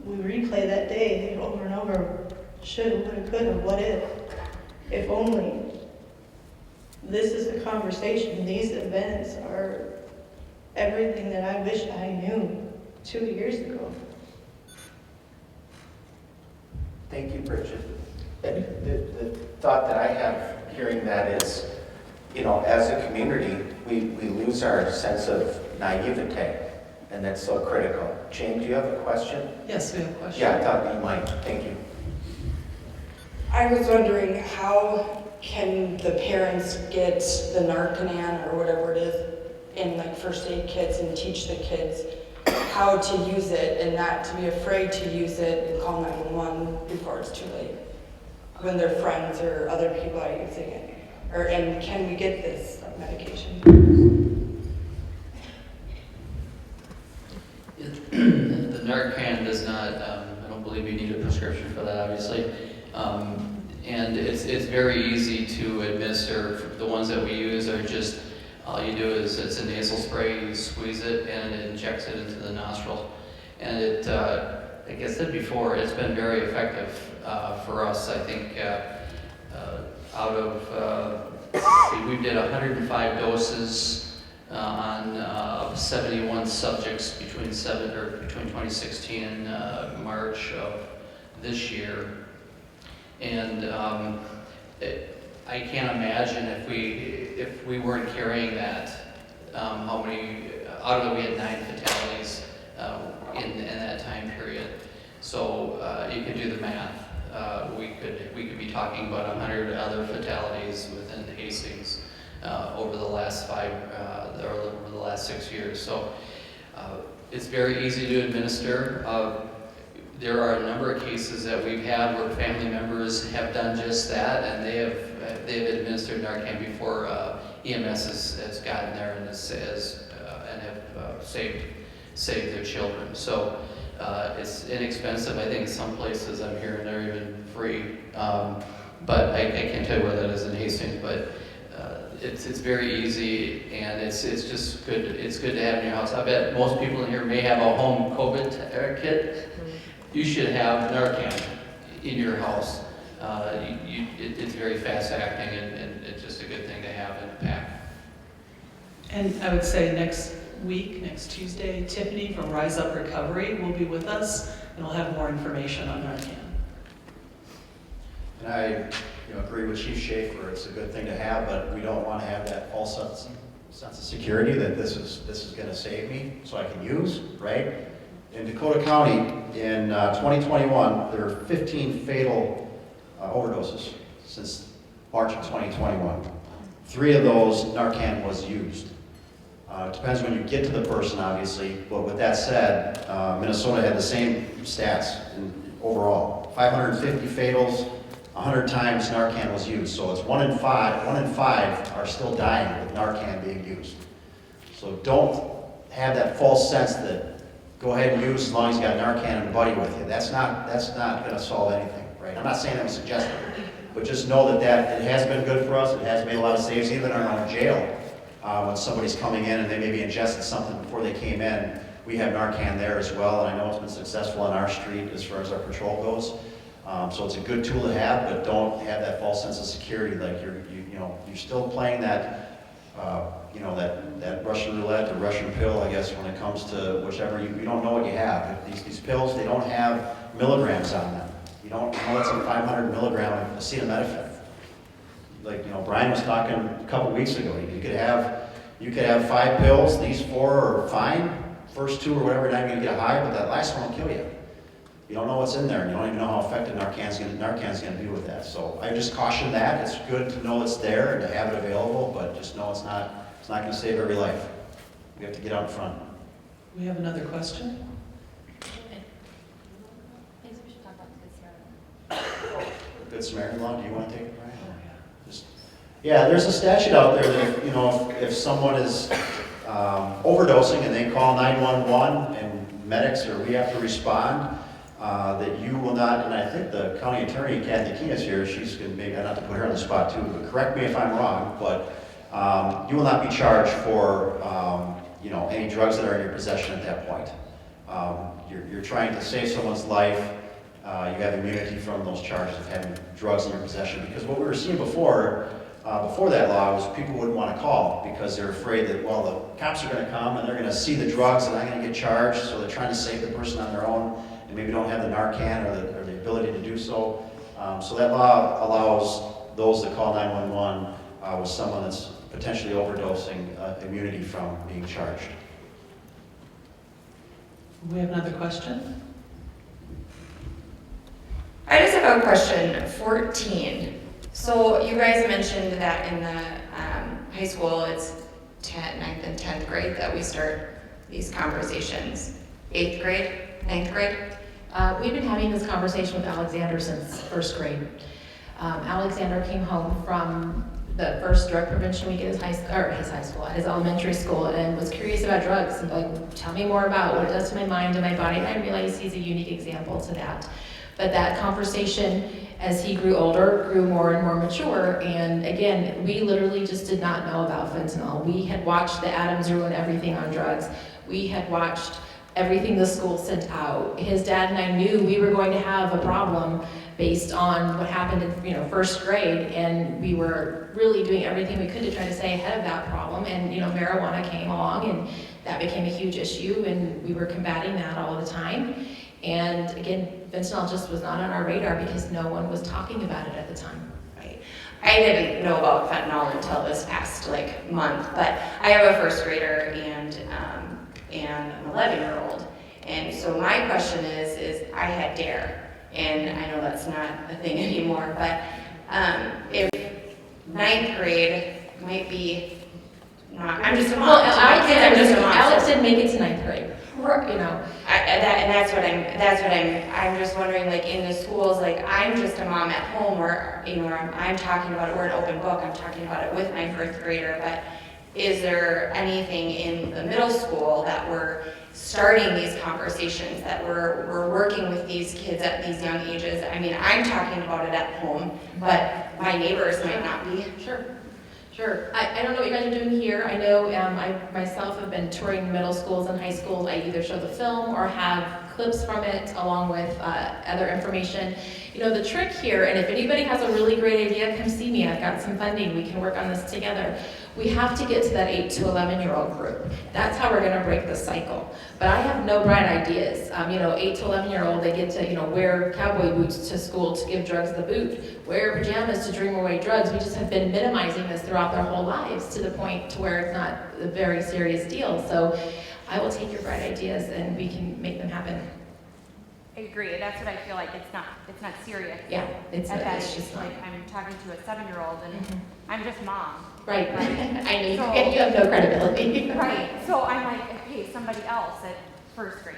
We replay that day over and over. Shoulda, woulda, coulda, what if only. This is the conversation. These events are everything that I wish I knew 2 years ago. Thank you, Bridget. And the thought that I have hearing that is, you know, as a community, we lose our sense of naivete, and that's so critical. Jane, do you have a question? Yes, we have a question. Yeah, I thought you might. Thank you. I was wondering, how can the parents get the Narcan or whatever it is in like first aid kits and teach the kids how to use it and not to be afraid to use it and call 911 before it's too late when their friends or other people are using it? And can we get this medication? The Narcan does not, I don't believe you need a prescription for that, obviously. And it's very easy to administer. The ones that we use are just, all you do is, it's a nasal spray, you squeeze it and it injects it into the nostril. And it, like I said before, it's been very effective for us. I think out of, we did 105 doses on 71 subjects between 2016 and March of this year. And I can't imagine if we weren't carrying that, how many, out of it we had 9 fatalities in that time period. So you could do the math. We could be talking about 100 other fatalities within Hastings over the last over the last 6 years. So it's very easy to administer. There are a number of cases that we've had where family members have done just that, and they've administered Narcan before EMS has gotten there and have saved their children. So It's inexpensive. I think in some places I'm hearing they're even free. But I can't tell you where that is in Hastings, but it's very easy, and it's just good. It's good to have in your house. I bet most people in here may have a home COVID kit. You should have Narcan in your house. It's very fast acting, and it's just a good thing to have in a pack. And I would say next week, next Tuesday, Tiffany from Rise Up Recovery will be with us, and we'll have more information on Narcan. And I agree with Chief Schaefer, it's a good thing to have, but we don't want to have that false sense of security that this is going to save me so I can use, right? In Dakota County, in 2021, there were 15 fatal overdoses since March of 2021. 3 of those, Narcan was used. It depends when you get to the person, obviously, but with that said, Minnesota had the same stats overall. 550 fatals, 100 times Narcan was used. So it's 1 in 5 are still dying with Narcan being used. So don't have that false sense that go ahead and use as long as you got Narcan and a buddy with you. That's not going to solve anything, right? I'm not saying that was suggested, but just know that it has been good for us. It has made a lot of saves, even in our own jail. When somebody's coming in and they maybe ingested something before they came in, we have Narcan there as well, and I know it's been successful on our street as far as our patrol goes. So it's a good tool to have, but don't have that false sense of security, like you're still playing that, that Russian roulette or Russian pill, I guess, when it comes to whichever, you don't know what you have. These pills, they don't have milligrams on them. You know that's a 500 milligram of acetaminophen. Like, Brian was talking a couple weeks ago, you could have 5 pills, these 4 are fine, first 2 or whatever, you're not going to get high, but that last one will kill you. You don't know what's in there, and you don't even know how effective Narcan's going to be with that. So I just caution that. It's good to know it's there and to have it available, but just know it's not going to save every life. We have to get out in front. We have another question. Good Samaritan law, do you want to take it, Brian? Yeah, there's a statute out there that if someone is overdosing and they call 911 and medics or we have to respond, that you will not, and I think the county attorney, Kathy Keen, is here, she's going to maybe, not to put her on the spot too, but correct me if I'm wrong, but you will not be charged for any drugs that are in your possession at that point. You're trying to save someone's life. You have immunity from those charges of having drugs in your possession, because what we were seeing before that law was people wouldn't want to call because they're afraid that, well, the cops are going to come and they're going to see the drugs and I'm going to get charged, so they're trying to save the person on their own and maybe don't have the Narcan or the ability to do so. So that law allows those that call 911 with someone that's potentially overdosing immunity from being charged. We have another question. I just have a question. 14. So you guys mentioned that in the high school, it's 9th and 10th grade that we start these conversations. 8th grade, 9th grade? We've been having this conversation with Alexander since 1st grade. Alexander came home from the first drug prevention week at his elementary school, and was curious about drugs. And like, tell me more about what it does to my mind and my body. And I realized he's a unique example to that. But that conversation, as he grew older, grew more and more mature. And again, we literally just did not know about fentanyl. We had watched the Adams ruin everything on drugs. We had watched everything the school sent out. His dad and I knew we were going to have a problem based on what happened in 1st grade, and we were really doing everything we could to try to stay ahead of that problem. And marijuana came along, and that became a huge issue, and we were combating that all the time. And again, fentanyl just was not on our radar because no one was talking about it at the time. Right. I didn't know about fentanyl until this past month, but I have a 1st grader and an 11-year-old. And so my question is I had DARE, and I know that's not a thing anymore, but if 9th grade might be not, I'm just a mom. Well, Alex didn't make it to 9th grade. I'm just wondering, in the schools, I'm just a mom at home where, I'm talking about it, we're an open book, I'm talking about it with my 1st grader, but is there anything in the middle school that we're starting these conversations, that we're working with these kids at these young ages. I mean, I'm talking about it at home, but my neighbors might not be. Sure. I don't know what you guys are doing here. I know I myself have been touring middle schools and high schools. I either show the film or have clips from it along with other information. You know, the trick here, and if anybody has a really great idea, come see me. I've got some funding. We can work on this together. We have to get to that 8 to 11-year-old group. That's how we're going to break the cycle. But I have no bright ideas. 8 to 11-year-old, they get to, wear cowboy boots to school to give drugs the boot, wear pajamas to dream away drugs. We just have been minimizing this throughout their whole lives to the point to where it's not a very serious deal. So I will take your bright ideas and we can make them happen. I agree. That's what I feel like. It's not serious. Yeah, it's just like I'm talking to a 7-year-old and I'm just mom. Right. I know you have no credibility. Right. So I'm like, okay, somebody else at first grade,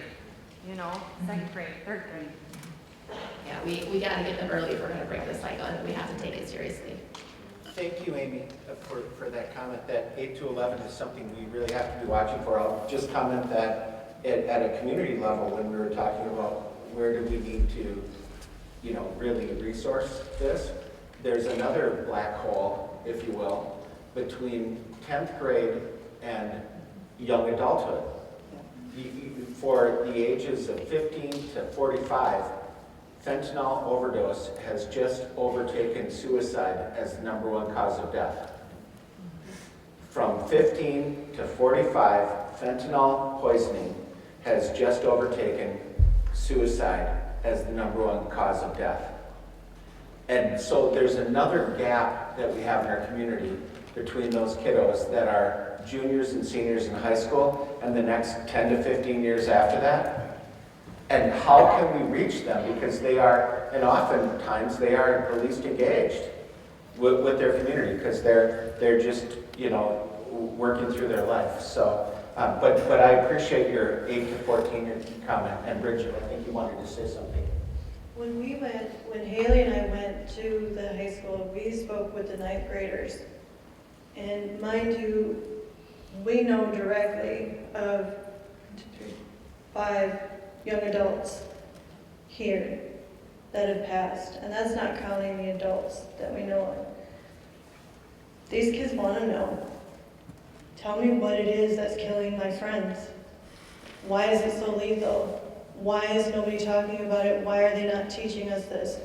second grade, third grade. Yeah, we got to get them early if we're going to break this cycle, and we have to take it seriously. Thank you, Amy, for that comment. That 8 to 11 is something we really have to be watching for. I'll just comment that at a community level, when we were talking about where do we need to, really resource this, there's another black hole, if you will, between 10th grade and young adulthood. For the ages of 15 to 45, fentanyl overdose has just overtaken suicide as the #1 cause of death. From 15 to 45, fentanyl poisoning has just overtaken suicide as the #1 cause of death. And so there's another gap that we have in our community between those kiddos that are juniors and seniors in high school and the next 10 to 15 years after that. And how can we reach them? Because they are, and oftentimes they are the least engaged with their community because they're just, working through their life. So, but I appreciate your 8 to 14 comment. And Bridget, I think you wanted to say something. When Haley and I went to the high school, we spoke with the 9th graders. And mind you, we know directly of 5 young adults here that have passed. And that's not counting the adults that we know of. These kids want to know. Tell me what it is that's killing my friends. Why is it so lethal? Why is nobody talking about it? Why are they not teaching us this?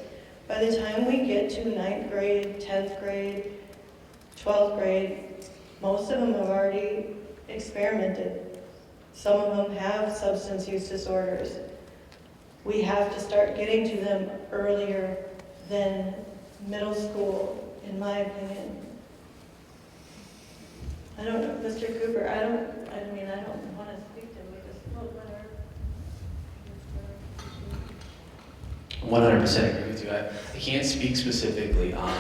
By the time we get to 9th grade, 10th grade, 12th grade, most of them have already experimented. Some of them have substance use disorders. We have to start getting to them earlier than middle school, in my opinion. I don't know, Mr. Cooper, I don't want to speak to him because, whatever. 100% agree with you. I can't speak specifically on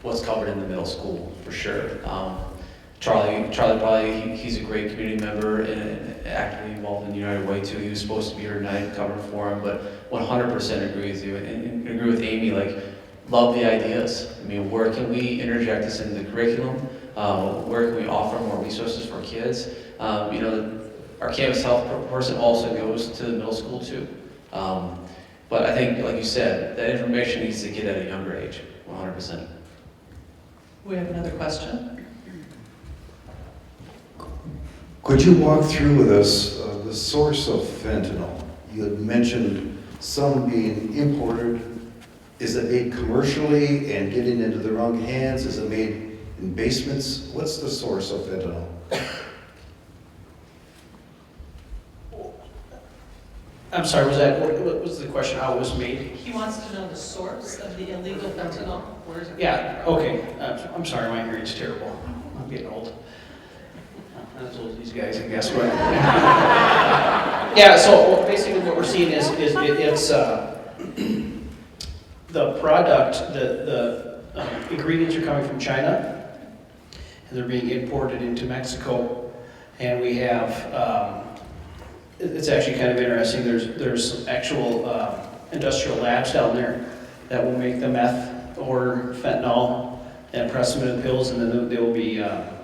what's covered in the middle school, for sure. Charlie probably, he's a great community member and actively involved in United Way too. He was supposed to be here tonight covering for him, but 100% agree with you. And agree with Amy, love the ideas. I mean, where can we interject this into the curriculum? Where can we offer more resources for kids? Our campus health person also goes to the middle school too. But I think, like you said, that information needs to get at a younger age, 100%. We have another question. Could you walk through with us the source of fentanyl? You had mentioned some being imported. Is it made commercially and getting into the wrong hands? Is it made in basements? What's the source of fentanyl? I'm sorry, what was the question, how it was made? He wants to know the source of the illegal fentanyl. Where is it? Yeah, okay. I'm sorry, my hearing's terrible. I'm getting old. Not as old as these guys, I guess. But yeah, so basically what we're seeing is it's the product, the ingredients are coming from China, and they're being imported into Mexico. And we have, it's actually kind of interesting, there's some actual industrial labs down there that will make the meth or fentanyl and press them into pills, and then they will be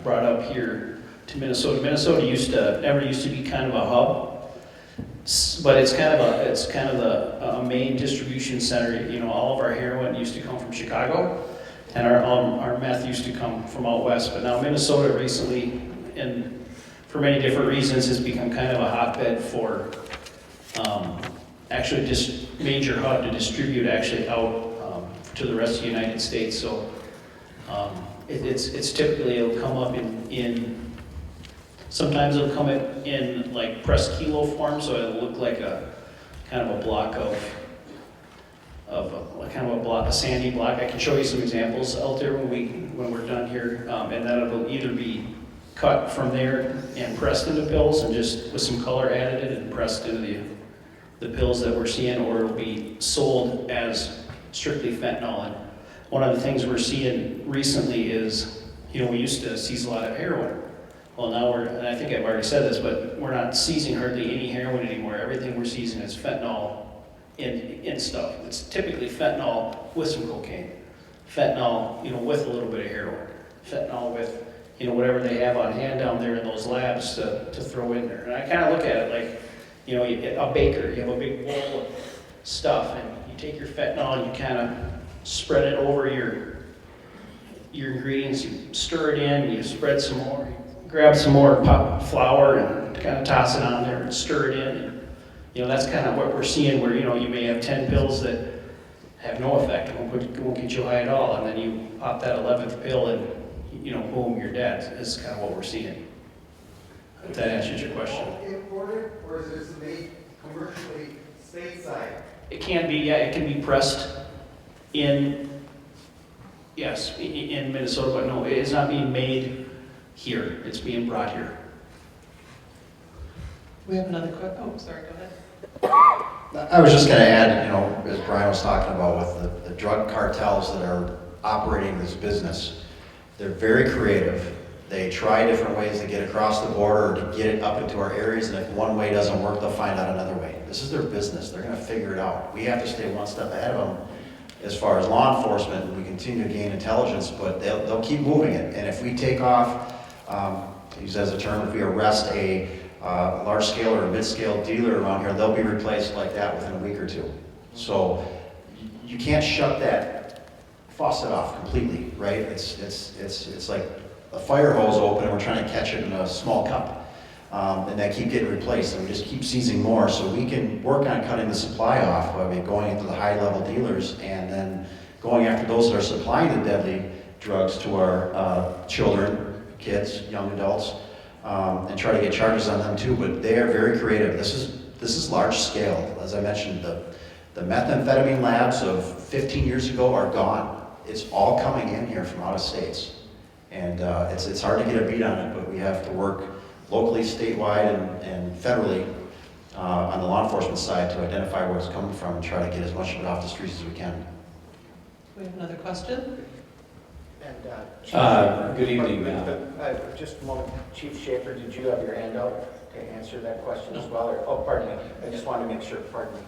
brought up here to Minnesota. Minnesota never used to be kind of a hub But it's kind of a main distribution center. You know, all of our heroin used to come from Chicago, and our meth used to come from out west. But now Minnesota recently, and for many different reasons, has become kind of a hotbed for actually just major hub to distribute actually out to the rest of the United States. So it's typically, it'll come up in sometimes it'll come in like pressed kilo form, so it'll look like a kind of a block a sandy block. I can show you some examples out there when we're done here, and then it'll either be cut from there and pressed into pills and just with some color added and pressed into the pills that we're seeing, or it'll be sold as strictly fentanyl. And one of the things we're seeing recently is, you know, we used to seize a lot of heroin. Well, now and I think I've already said this, but we're not seizing hardly any heroin anymore. Everything we're seizing is fentanyl in stuff. It's typically fentanyl with some cocaine. Fentanyl, you know, with a little bit of heroin. Fentanyl with, you know, whatever they have on hand down there in those labs to throw in there. And I kind of look at it like, you know, a baker, you have a big bowl of stuff, and you take your fentanyl and you kind of spread it over your ingredients, you stir it in, you spread some more, you grab some more flour and kind of toss it on there and stir it in. And, you know, that's kind of what we're seeing where, you know, you may have 10 pills that have no effect, won't get you high at all, and then you pop that 11th pill and, you know, boom, you're dead. Is kind of what we're seeing. If that answers your question. Imported, or is this made commercially stateside? It can be, yeah, it can be pressed in Minnesota, but no, it's not being made here. It's being brought here. We have another question. Oh, sorry, go ahead. I was just going to add, you know, as Brian was talking about with the drug cartels that are operating this business, they're very creative. They try different ways to get across the border or to get it up into our areas, and if one way doesn't work, they'll find out another way. This is their business. They're going to figure it out. We have to stay one step ahead of them as far as law enforcement, and we continue to gain intelligence, but they'll keep moving it. And if we take off, to use as a term, if we arrest a large-scale or a mid-scale dealer around here, they'll be replaced like that within a week or two. So you can't shut that faucet off completely, right? It's like a fire hose open and we're trying to catch it in a small cup. And they keep getting replaced, and we just keep seizing more. So we can work on cutting the supply off by going into the high-level dealers and then going after those that are supplying the deadly drugs to our children, kids, young adults, and try to get charges on them too. But they are very creative. This is large scale. As I mentioned, the methamphetamine labs of 15 years ago are gone. It's all coming in here from out of states. And it's hard to get a beat on it, but we have to work locally, statewide, and federally on the law enforcement side to identify where it's coming from and try to get as much of it off the streets as we can. We have another question? And, good evening. Just a moment. Chief Schaefer, did you have your hand out to answer that question as well? Or, oh, pardon me. I just wanted to make sure. Pardon me.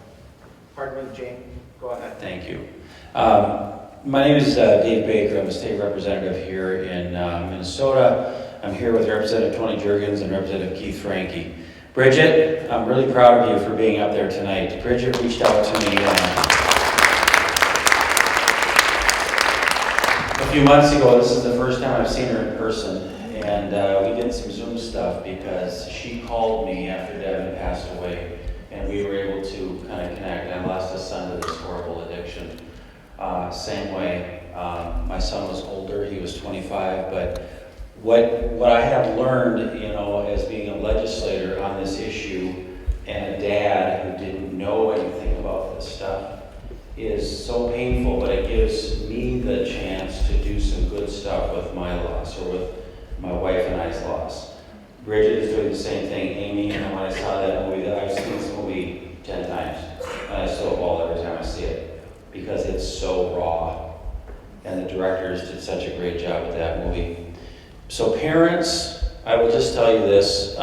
Pardon me, Jane. Go ahead. Thank you. My name is Dave Baker. I'm a state representative here in Minnesota. I'm here with Representative Tony Jurgens and Representative Keith Franke. Bridget, I'm really proud of you for being up there tonight. Bridget reached out to me a few months ago. This is the first time I've seen her in person, and we did some Zoom stuff because she called me after Devin passed away, and we were able to kind of connect. I lost a son to this horrible addiction. Same way, my son was older, he was 25, but what I have learned, you know, as being a legislator on this issue and a dad who didn't know anything about this stuff is so painful, but it gives me the chance to do some good stuff with my loss or with my wife and I's loss. Bridget is doing the same thing. Amy, and when I saw that movie, I've seen this movie 10 times, and I still bawl every time I see it because it's so raw, and the directors did such a great job with that movie. So parents, I will just tell you this,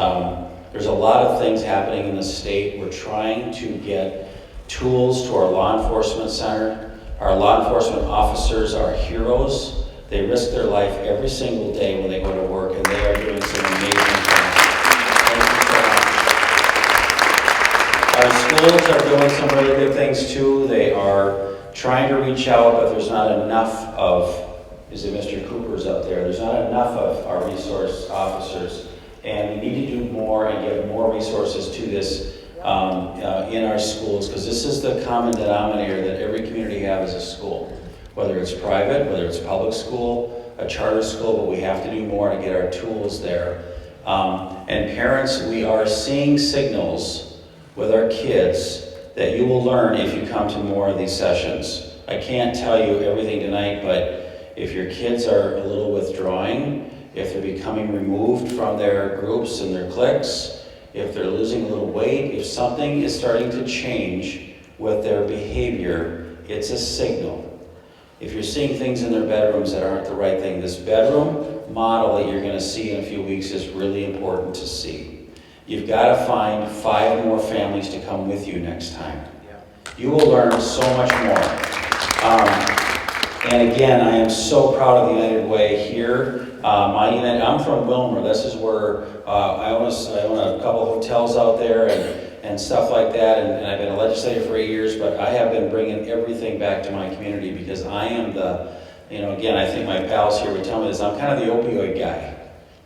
there's a lot of things happening in the state. We're trying to get tools to our law enforcement center. Our law enforcement officers are heroes. They risk their life every single day when they go to work, and they are doing some amazing things. Thank you so much. schools are doing some really good things too. They are trying to reach out, but there's not enough of, is it Mr. Cooper's up there? There's not enough of our resource officers. And we need to do more and give more resources to this in our schools, because this is the common denominator that every community has as a school. Whether it's private, whether it's public school, a charter school, but we have to do more to get our tools there. And parents, we are seeing signals with our kids that you will learn if you come to more of these sessions. I can't tell you everything tonight, but if your kids are a little withdrawing, if they're becoming removed from their groups and their cliques, if they're losing a little weight, if something is starting to change with their behavior, it's a signal. If you're seeing things in their bedrooms that aren't the right thing, this bedroom model that you're going to see in a few weeks is really important to see. You've got to find 5 more families to come with you next time. You will learn so much more. And again, I am so proud of the United Way here. I'm from Wilmer. This is where I own a couple of hotels out there and stuff like that. And I've been a legislator for 8 years, but I have been bringing everything back to my community because I am again, I think my pals here would tell me this, I'm kind of the opioid guy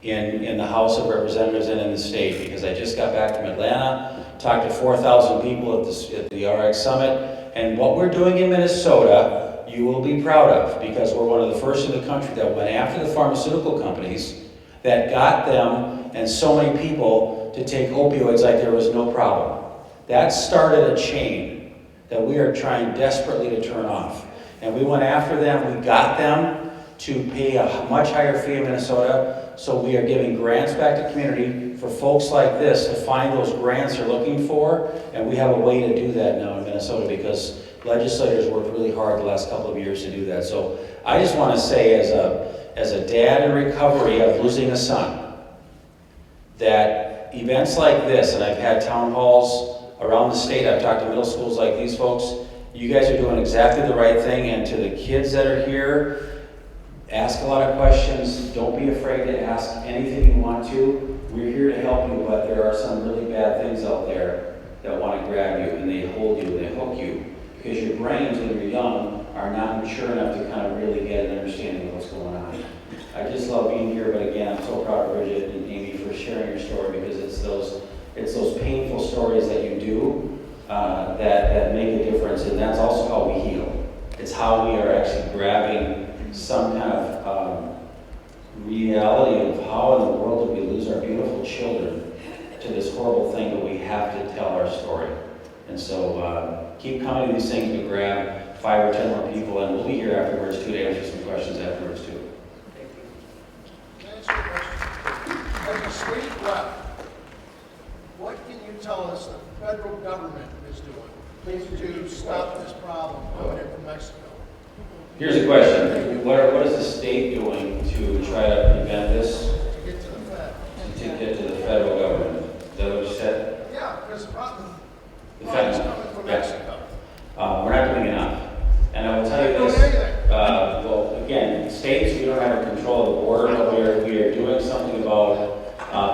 in the House of Representatives and in the state, because I just got back from Atlanta, talked to 4,000 people at the RX Summit, and what we're doing in Minnesota, you will be proud of, because we're one of the first in the country that went after the pharmaceutical companies that got them and so many people to take opioids like there was no problem. That started a chain that we are trying desperately to turn off. And we went after them, we got them to pay a much higher fee in Minnesota, so we are giving grants back to community for folks like this to find those grants they're looking for, and we have a way to do that now in Minnesota because legislators worked really hard the last couple of years to do that. So I just want to say, as a dad in recovery of losing a son, that events like this, and I've had town halls around the state, I've talked to middle schools like these folks, you guys are doing exactly the right thing, and to the kids that are here, ask a lot of questions. Don't be afraid to ask anything you want to. We're here to help you, but there are some really bad things out there that want to grab you, and they hold you, and they hook you. Because your brains, when you're young, are not mature enough to kind of really get an understanding of what's going on. I just love being here, but again, I'm so proud of Bridget and Amy for sharing your story, because it's those painful stories that you do that make a difference, and that's also how we heal. It's how we are actually grabbing some kind of reality of how in the world did we lose our beautiful children to this horrible thing, but we have to tell our story. And so keep coming to these things, but grab 5 or 10 more people, and we'll be here afterwards too to answer some questions afterwards too. Can I ask you a question? As a state rep, what can you tell us the federal government is doing to stop this problem coming in from Mexico? Here's a question. What is the state doing to try to prevent this? To get to the Fed. To get to the federal government. Is that what you said? Yeah, because the problem The is federal. coming from Yeah. Mexico. We're not doing enough. And I will tell you this. Well, again, states, we don't have control of the border, but we are doing something about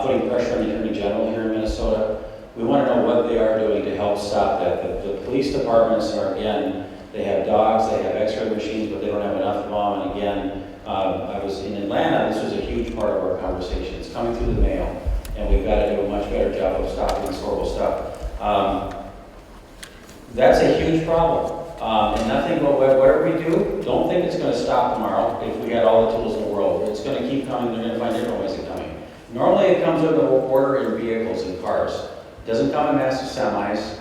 putting pressure on the Attorney General here in Minnesota. We want to know what they are doing to help stop that. The police departments are, again, they have dogs, they have x-ray machines, but they don't have enough of them. And again, I was in Atlanta, this was a huge part of our conversation. It's coming through the mail, and we've got to do a much better job of stopping this horrible stuff. That's a huge problem. And nothing, whatever we do, don't think it's going to stop tomorrow if we had all the tools in the world. It's going to keep coming, they're going to find different ways of coming. Normally it comes over the border in vehicles and cars. It doesn't come in massive semis.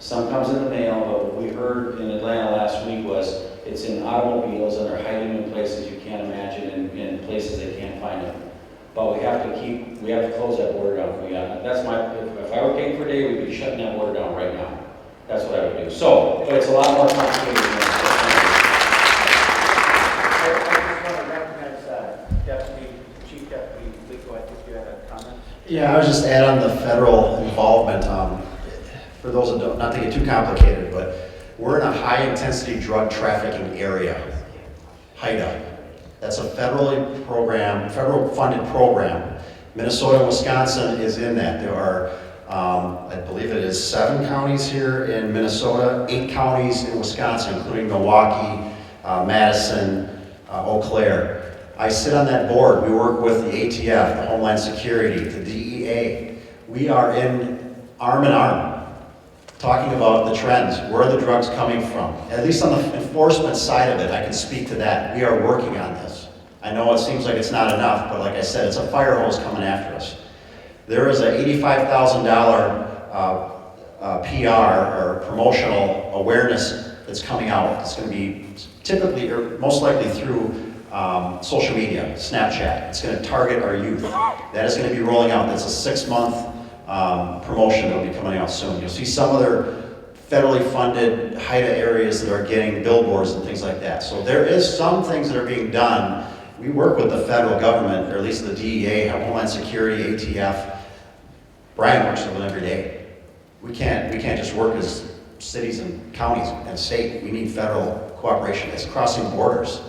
Some comes in the mail, but what we heard in Atlanta last week was it's in automobiles, and they're hiding in places you can't imagine, in places they can't find them. But we have to close that border down. If I were paying for a day, we'd be shutting that border down right now. That's what I would do. So, but it's a lot more complicated than that. I just want to recognize Chief Deputy Lico. I think you had a comment. Yeah, I was just add on the federal involvement. For those that don't, not to get too complicated, but we're in a high-intensity drug trafficking area, HIDA. That's a federal funded program. Minnesota and Wisconsin is in that. There are I believe it is 7 counties here in Minnesota, 8 counties in Wisconsin, including Milwaukee, Madison, Eau Claire. I sit on that board. We work with the ATF, the Homeland Security, the DEA. We are in arm in arm, talking about the trends. Where are the drugs coming from? At least on the enforcement side of it, I can speak to that. We are working on this. I know it seems like it's not enough, but like I said, it's a fire hose coming after us. There is a $85,000 PR or promotional awareness that's coming out. It's going to be typically, or most likely through social media, Snapchat. It's going to target our youth. That is going to be rolling out. That's a 6-month promotion that will be coming out soon. You'll see some other federally funded HIDA areas that are getting billboards and things like that. So there is some things that are being done. We work with the federal government, or at least the DEA, Homeland Security, ATF. Brian works with them every day. We can't just work as cities and counties and state. We need federal cooperation. It's crossing borders.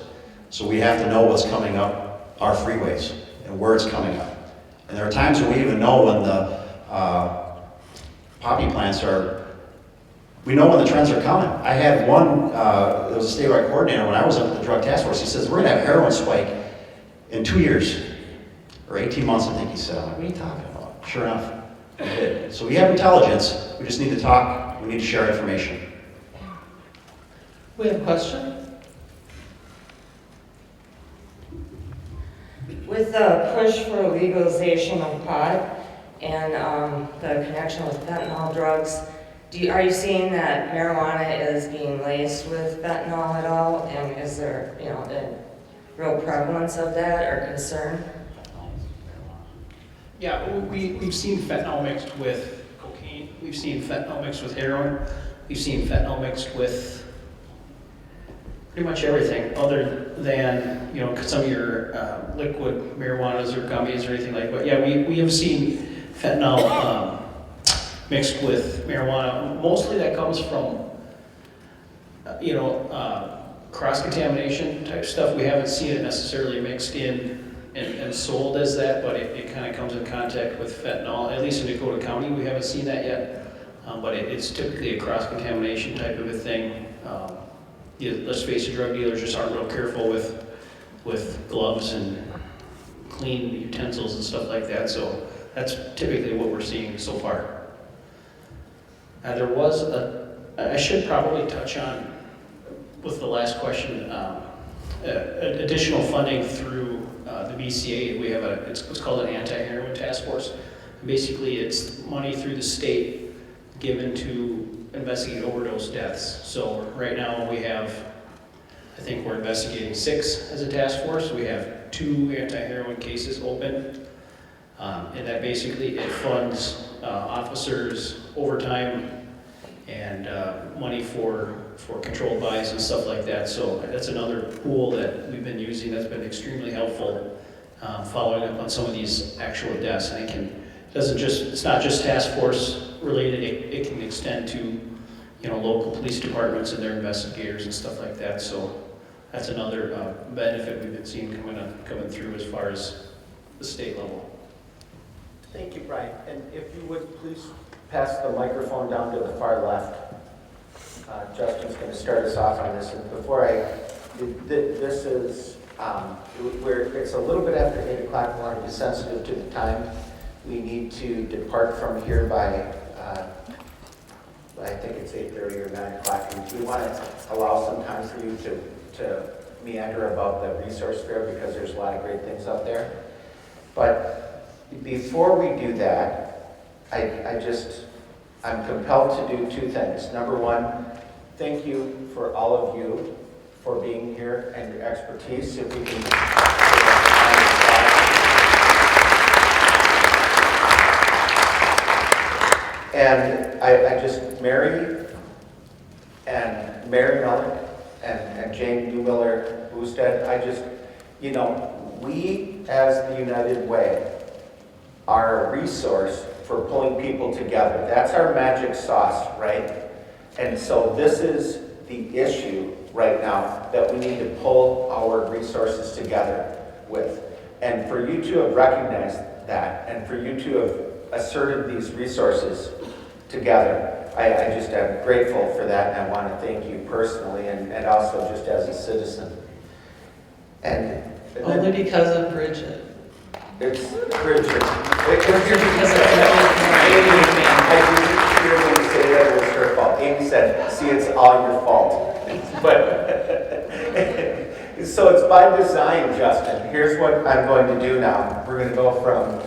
So we have to know what's coming up our freeways and where it's coming up. And there are times when we even know when the poppy plants are, we know when the trends are coming. I had one, there was a statewide coordinator when I was up at the drug task force. He says, we're gonna have heroin spike in 2 years, or 18 months, I think he said. I'm like, what are you talking about? Sure enough, we did. So we have intelligence. We just need to talk. We need to share information. We have a question? With the push for legalization of pot and the connection with fentanyl drugs, are you seeing that marijuana is being laced with fentanyl at all? And is there, a real prevalence of that or concern? Yeah, we've seen fentanyl mixed with cocaine. We've seen fentanyl mixed with heroin. We've seen fentanyl mixed with pretty much everything other than, some of your liquid marijuanas or gummies or anything like that. Yeah, we have seen fentanyl mixed with marijuana. Mostly that comes from, cross-contamination type stuff. We haven't seen it necessarily mixed in and sold as that, but it kind of comes in contact with fentanyl. At least in Dakota County, we haven't seen that yet, but it's typically a cross-contamination type of a thing. Let's face it, drug dealers just aren't real careful with gloves and clean utensils and stuff like that, so that's typically what we're seeing so far. There was I should probably touch on, with the last question, additional funding through the BCA. We have it's called an anti-heroin task force. Basically, it's money through the state given to investigate overdose deaths. So right now we have, I think we're investigating 6 as a task force. We have 2 anti-heroin cases open, and that basically it funds officers overtime and money for controlled buys and stuff like that. So that's another pool that we've been using that's been extremely helpful, following up on some of these actual deaths. And it's not just task force related, it can extend to local police departments and their investigators and stuff like that. So that's another benefit we've been seeing coming through as far as the state level. Thank you, Brian. And if you would please pass the microphone down to the far left. Justin's going to start us off on this. And before this is where it's a little bit after 8 o'clock. We want to be sensitive to the time. We need to depart from here by I think it's 8:30 or 9 o'clock. And we want to allow some time for you to meander about the resource fair because there's a lot of great things up there. But before we do that, I'm compelled to do 2 things. Number one, thank you for all of you for being here and your expertise. If we can. And Mary Miller and Jane Newmiller Boosted, we as the United Way are a resource for pulling people together. That's our magic sauce, right? And so this is the issue right now that we need to pull our resources together with. And for you to have recognized that, and for you to have asserted these resources together. I just am grateful for that, and I want to thank you personally and also just as a citizen. And Only because of Bridget. It's Bridget. We're here because of I didn't hear when you say that it was her fault. Amy said, see, it's all your fault. But so it's by design, Justin. Here's what I'm going to do now. We're going to go from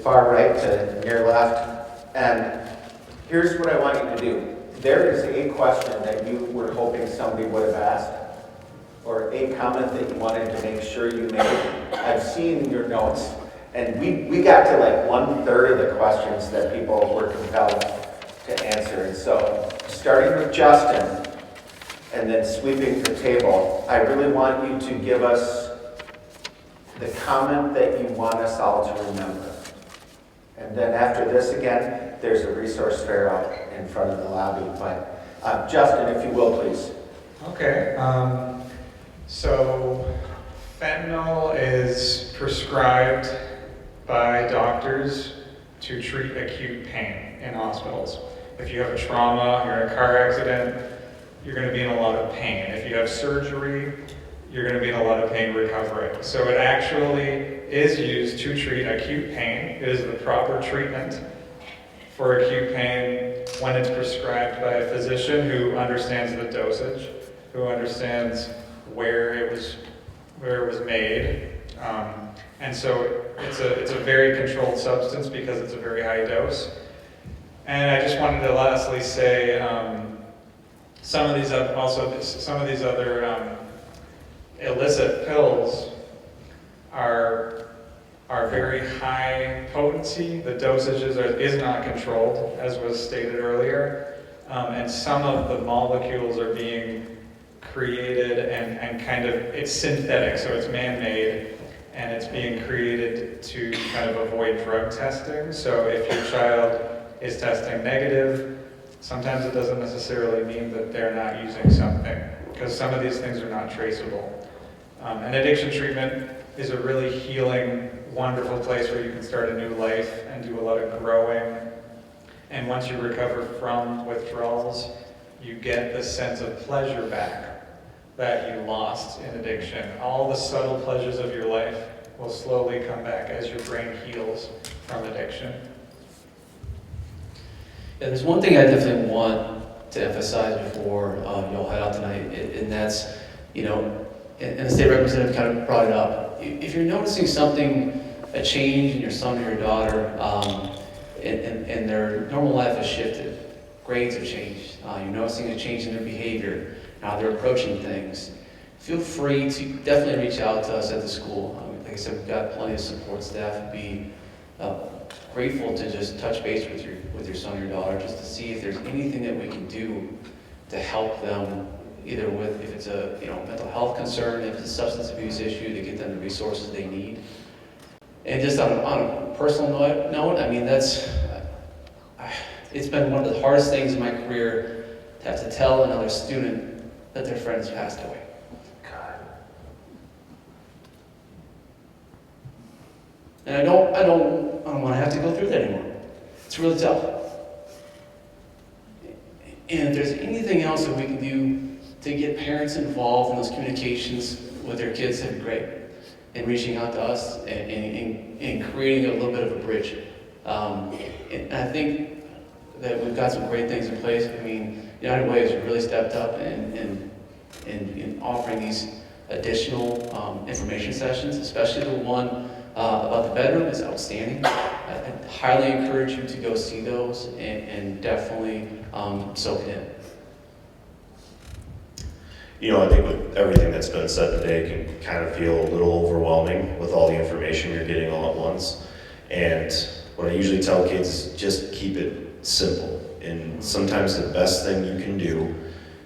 far right to near left. And here's what I want you to do. There is a question that you were hoping somebody would have asked, or a comment that you wanted to make sure you made. I've seen your notes, and we got to like 1/3 of the questions that people were compelled to answer. And so, starting with Justin, and then sweeping the table, I really want you to give us the comment that you want us all to remember. And then after this again, there's a resource fair out in front of the lobby. But Justin, if you will, please. Okay. So fentanyl is prescribed by doctors to treat acute pain in hospitals. If you have a trauma, you're in a car accident, you're going to be in a lot of pain. If you have surgery, you're going to be in a lot of pain recovering. So it actually is used to treat acute pain. It is the proper treatment for acute pain when it's prescribed by a physician who understands the dosage, who understands where it was made. And so it's a very controlled substance because it's a very high dose. And I just wanted to lastly say some of these other illicit pills are very high potency. The dosages is not controlled, as was stated earlier, and some of the molecules are being created and kind of, it's synthetic, so it's man-made, and it's being created to kind of avoid drug testing. So if your child is testing negative, sometimes it doesn't necessarily mean that they're not using something, because some of these things are not traceable. And addiction treatment is a really healing, wonderful place where you can start a new life and do a lot of growing. And once you recover from withdrawals, you get the sense of pleasure back that you lost in addiction. All the subtle pleasures of your life will slowly come back as your brain heals from addiction. Yeah, there's one thing I definitely want to emphasize before y'all head out tonight, and that's, and the state representative kind of brought it up. If you're noticing something, a change in your son or your daughter, and their normal life has shifted, grades have changed, you're noticing a change in their behavior, how they're approaching things, feel free to definitely reach out to us at the school. Like I said, we've got plenty of support staff. Would be grateful to just touch base with your son or your daughter, just to see if there's anything that we can do to help them, either with, if it's a mental health concern, if it's a substance abuse issue, to get them the resources they need. And just on a personal note, I mean, it's been one of the hardest things in my career to have to tell another student that their friends passed away. And I don't want to have to go through that anymore. It's really tough. And if there's anything else that we can do to get parents involved in those communications with their kids, that'd be great. And reaching out to us and creating a little bit of a bridge. And I think that we've got some great things in place. I mean, United Way has really stepped up in offering these additional information sessions, especially the one about the bedroom is outstanding. I highly encourage you to go see those and definitely soak it in. I think with everything that's been said today, it can kind of feel a little overwhelming with all the information you're getting all at once. And what I usually tell kids is just keep it simple. And sometimes the best thing you can do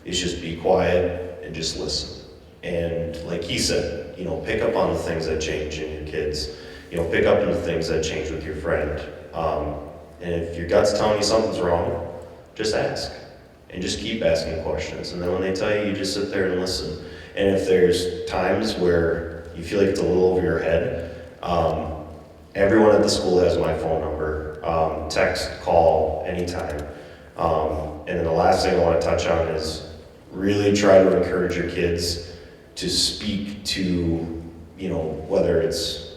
is just be quiet and just listen. And like he said, pick up on the things that change in your kids. Pick up on the things that change with your friend. And if your gut's telling you something's wrong, just ask. And just keep asking questions. And then when they tell you, you just sit there and listen. And if there's times where you feel like it's a little over your head, Everyone at the school has my phone number, text, call, anytime. And then the last thing I want to touch on is really try to encourage your kids to speak to, you know, whether it's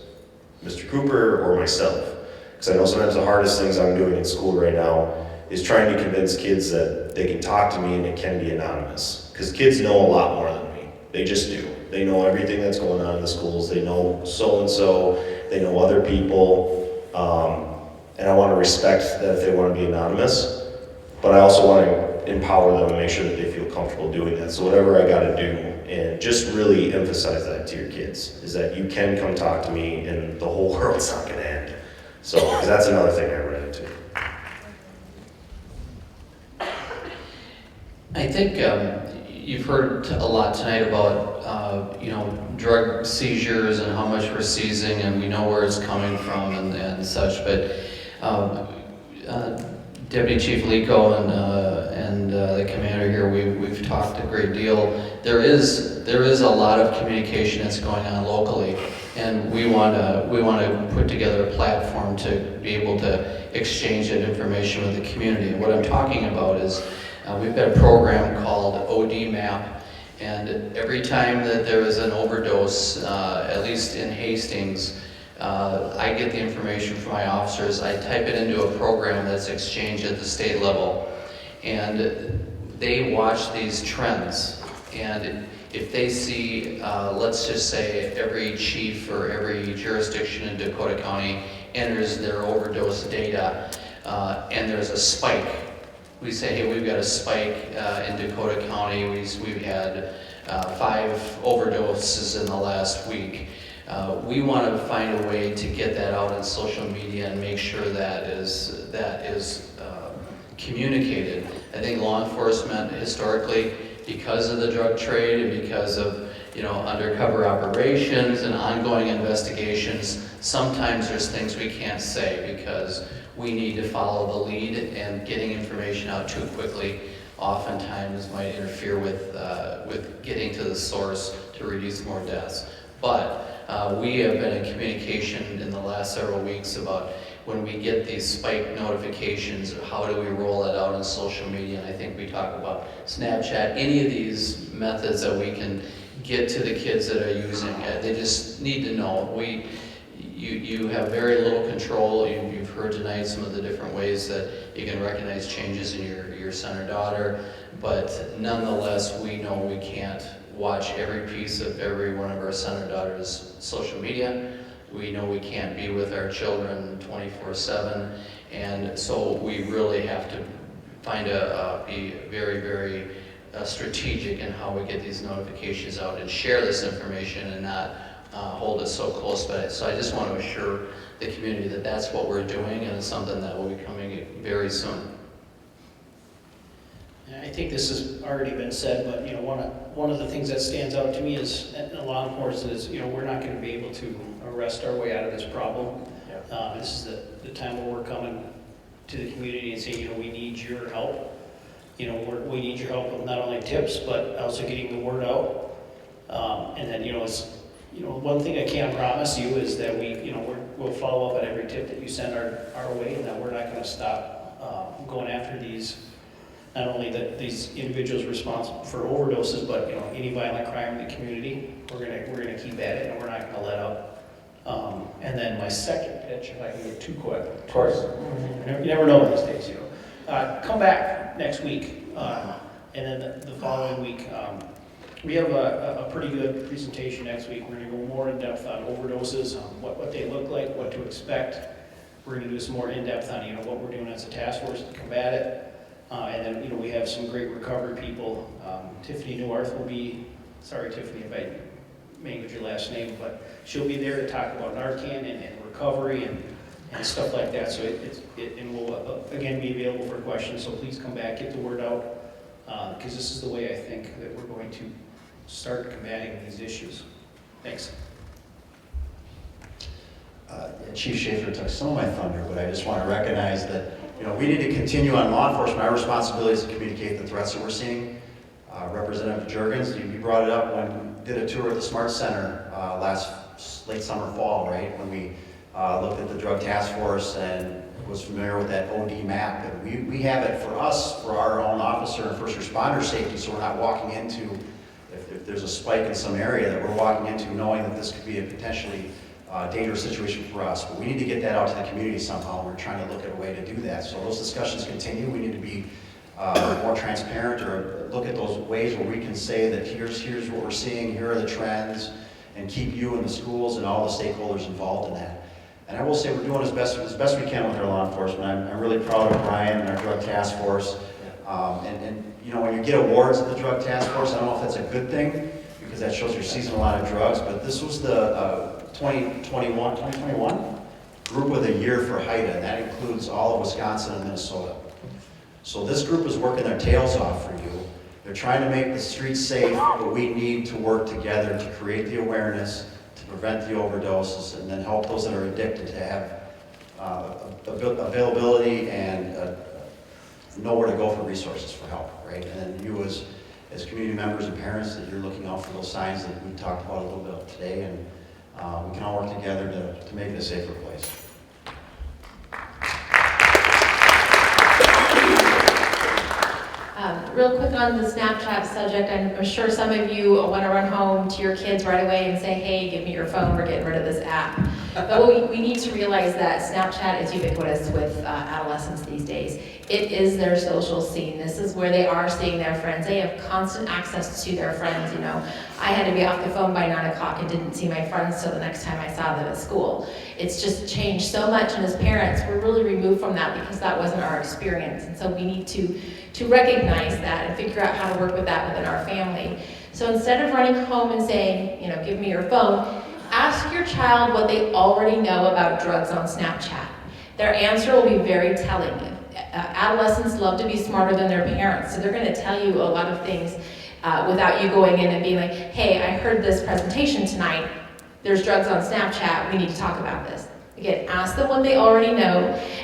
Mr. Cooper or myself. Because I know sometimes the hardest things I'm doing in school right now is trying to convince kids that they can talk to me and it can be anonymous. Because kids know a lot more than me. They just do. They know everything that's going on in the schools. They know so-and-so. They know other people. And I want to respect that if they want to be anonymous. But I also want to empower them and make sure that they feel comfortable doing that. So whatever I got to do, and just really emphasize that to your kids, is that you can come talk to me and the whole world's not going to end. So, because that's another thing I run into. I think you've heard a lot tonight about, you know, drug seizures and how much we're seizing, and we know where it's coming from and such, but Deputy Chief Lico and the commander here, we've talked a great deal. There is a lot of communication that's going on locally, and we want to put together a platform to be able to exchange that information with the community. And what I'm talking about is we've got a program called OD Map, and every time that there is an overdose, at least in Hastings, I get the information from my officers. I type it into a program that's exchanged at the state level, and they watch these trends. And if they see, let's just say every chief or every jurisdiction in Dakota County enters their overdose data, and there's a spike, we say, hey, we've got a spike in Dakota County. We've had 5 overdoses in the last week. We want to find a way to get that out on social media and make sure that is communicated. I think law enforcement historically, because of the drug trade and because of, you know, undercover operations and ongoing investigations, sometimes there's things we can't say because we need to follow the lead, and getting information out too quickly oftentimes might interfere with getting to the source to reduce more deaths. But we have been in communication in the last several weeks about when we get these spike notifications, how do we roll it out on social media? And I think we talk about Snapchat, any of these methods that we can get to the kids that are using it. They just need to know. You have very little control. You've heard tonight some of the different ways that you can recognize changes in your son or daughter, but nonetheless, we know we can't watch every piece of every one of our son or daughter's social media. We know we can't be with our children 24/7, and so we really have to be very, very strategic in how we get these notifications out and share this information and not hold it so close. But so I just want to assure the community that that's what we're doing, and it's something that will be coming very soon. I think this has already been said, but you know, one of the things that stands out to me is law enforcement is, you know, we're not going to be able to arrest our way out of this problem. This is the time where we're coming to the community and saying, you know, we need your help. You know, we need your help with not only tips, but also getting the word out. And then, you know, one thing I can promise you is that we'll follow up on every tip that you send our way, and that we're not going to stop going after these. Not only these individuals responsible for overdoses, but, you know, any violent crime in the community, we're gonna keep at it, and we're not gonna let up. And then my second pitch, if I can get too quick. Of course. You never know these days, you know. Come back next week, and then the following week. We have a pretty good presentation next week. We're gonna go more in depth on overdoses, what they look like, what to expect. We're gonna do some more in depth on, you know, what we're doing as a task force to combat it. And then, you know, we have some great recovery people. Tiffany Newarth will be, sorry Tiffany if I mangled your last name, but she'll be there to talk about Narcan and recovery and stuff like that. So it will again be available for questions. So please come back, get the word out, because this is the way I think that we're going to start combating these issues. Thanks. Chief Schaefer took some of my thunder, but I just want to recognize that, you know, we need to continue on law enforcement. Our responsibility is to communicate the threats that we're seeing. Representative Juergens, you brought it up when we did a tour at the Smart Center last late summer, fall, right? When we looked at the drug task force and was familiar with that OD map. And we have it for us, for our own officer and first responder safety, so we're not walking into, if there's a spike in some area, that we're walking into knowing that this could be a potentially dangerous situation for us. But we need to get that out to the community somehow. We're trying to look at a way to do that. So those discussions continue. We need to be more transparent, or look at those ways where we can say that here's what we're seeing, here are the trends, and keep you and the schools and all the stakeholders involved in that. And I will say we're doing as best we can with our law enforcement. I'm really proud of Brian and our drug task force. And you know, when you get awards at the drug task force, I don't know if that's a good thing, because that shows you're seizing a lot of drugs, but this was the 2021 Group of the Year for HIDA, and that includes all of Wisconsin and Minnesota. So this group is working their tails off for you. They're trying to make the streets safe, but we need to work together to create the awareness, to prevent the overdoses, and then help those that are addicted to have availability and know where to go for resources for help, right? And then you as community members and parents, that you're looking out for those signs that we talked about a little bit today, and we can all work together to make it a safer place. Real quick on the Snapchat subject, I'm sure some of you want to run home to your kids right away and say, hey, give me your phone, we're getting rid of this app. But we need to realize that Snapchat is ubiquitous with adolescents these days. It is their social scene. This is where they are seeing their friends. They have constant access to their friends, you know. I had to be off the phone by 9 o'clock and didn't see my friends till the next time I saw them at school. It's just changed so much, and as parents, we're really removed from that because that wasn't our experience. And so we need to recognize that and figure out how to work with that within our family. So instead of running home and saying, you know, give me your phone, ask your child what they already know about drugs on Snapchat. Their answer will be very telling. Adolescents love to be smarter than their parents, so they're going to tell you a lot of things without you going in and being like, hey, I heard this presentation tonight, there's drugs on Snapchat, we need to talk about this. Again, ask them what they already know,